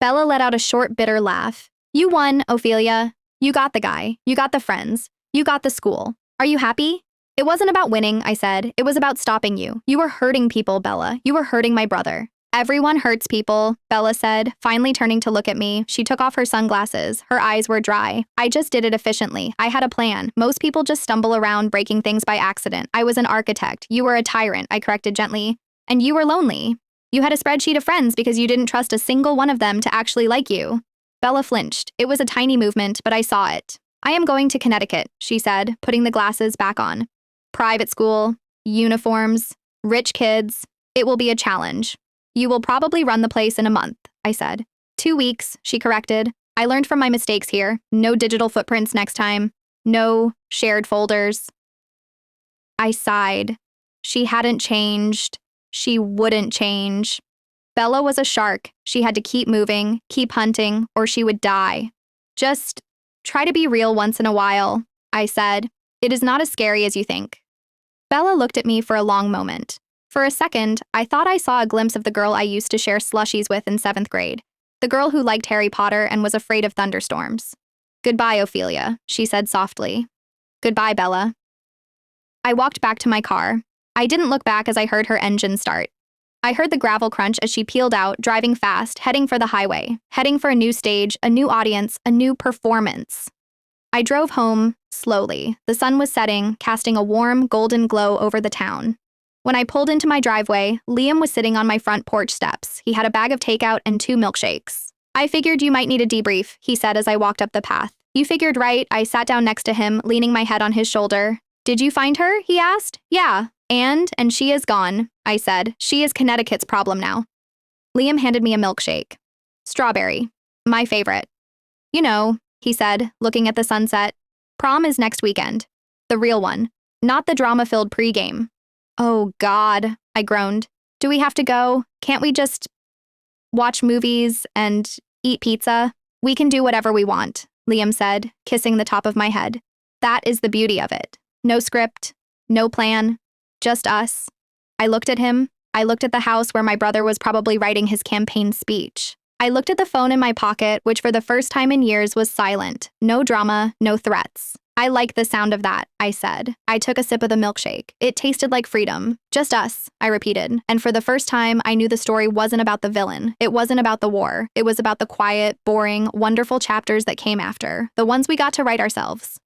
Bella let out a short, bitter laugh. You won, Ophelia. You got the guy. You got the friends. You got the school. Are you happy? It wasn't about winning, I said. It was about stopping you. You were hurting people, Bella. You were hurting my brother. Everyone hurts people, Bella said, finally turning to look at me. She took off her sunglasses. Her eyes were dry. I just did it efficiently. I had a plan. Most people just stumble around breaking things by accident. I was an architect. You were a tyrant, I corrected gently. And you were lonely. You had a spreadsheet of friends because you didn't trust a single one of them to actually like you. Bella flinched. It was a tiny movement, but I saw it. I am going to Connecticut, she said, putting the glasses back on. Private school, uniforms, rich kids. It will be a challenge. You will probably run the place in a month, I said. 2 weeks, she corrected. I learned from my mistakes here. No digital footprints next time. No shared folders. I sighed. She hadn't changed. She wouldn't change. Bella was a shark. She had to keep moving, keep hunting, or she would die. Just try to be real once in a while, I said. It is not as scary as you think. Bella looked at me for a long moment. For a second, I thought I saw a glimpse of the girl I used to share slushies with in 7th grade. The girl who liked Harry Potter and was afraid of thunderstorms. Goodbye, Ophelia, she said softly. Goodbye, Bella. I walked back to my car. I didn't look back as I heard her engine start. I heard the gravel crunch as she peeled out, driving fast, heading for the highway, heading for a new stage, a new audience, a new performance. I drove home, slowly. The sun was setting, casting a warm, golden glow over the town. When I pulled into my driveway, Liam was sitting on my front porch steps. He had a bag of takeout and 2 milkshakes. I figured you might need a debrief, he said as I walked up the path. You figured right. I sat down next to him, leaning my head on his shoulder. Did you find her? He asked. Yeah. And she is gone, I said. She is Connecticut's problem now. Liam handed me a milkshake. Strawberry. My favorite. You know, he said, looking at the sunset. Prom is next weekend. The real one. Not the drama-filled pregame. Oh, God, I groaned. Do we have to go? Can't we just watch movies and eat pizza? We can do whatever we want, Liam said, kissing the top of my head. That is the beauty of it. No script, no plan. Just us. I looked at him. I looked at the house where my brother was probably writing his campaign speech. I looked at the phone in my pocket, which for the first time in years was silent. No drama, no threats. I like the sound of that, I said. I took a sip of the milkshake. It tasted like freedom. Just us, I repeated. And for the first time, I knew the story wasn't about the villain. It wasn't about the war. It was about the quiet, boring, wonderful chapters that came after. The ones we got to write ourselves.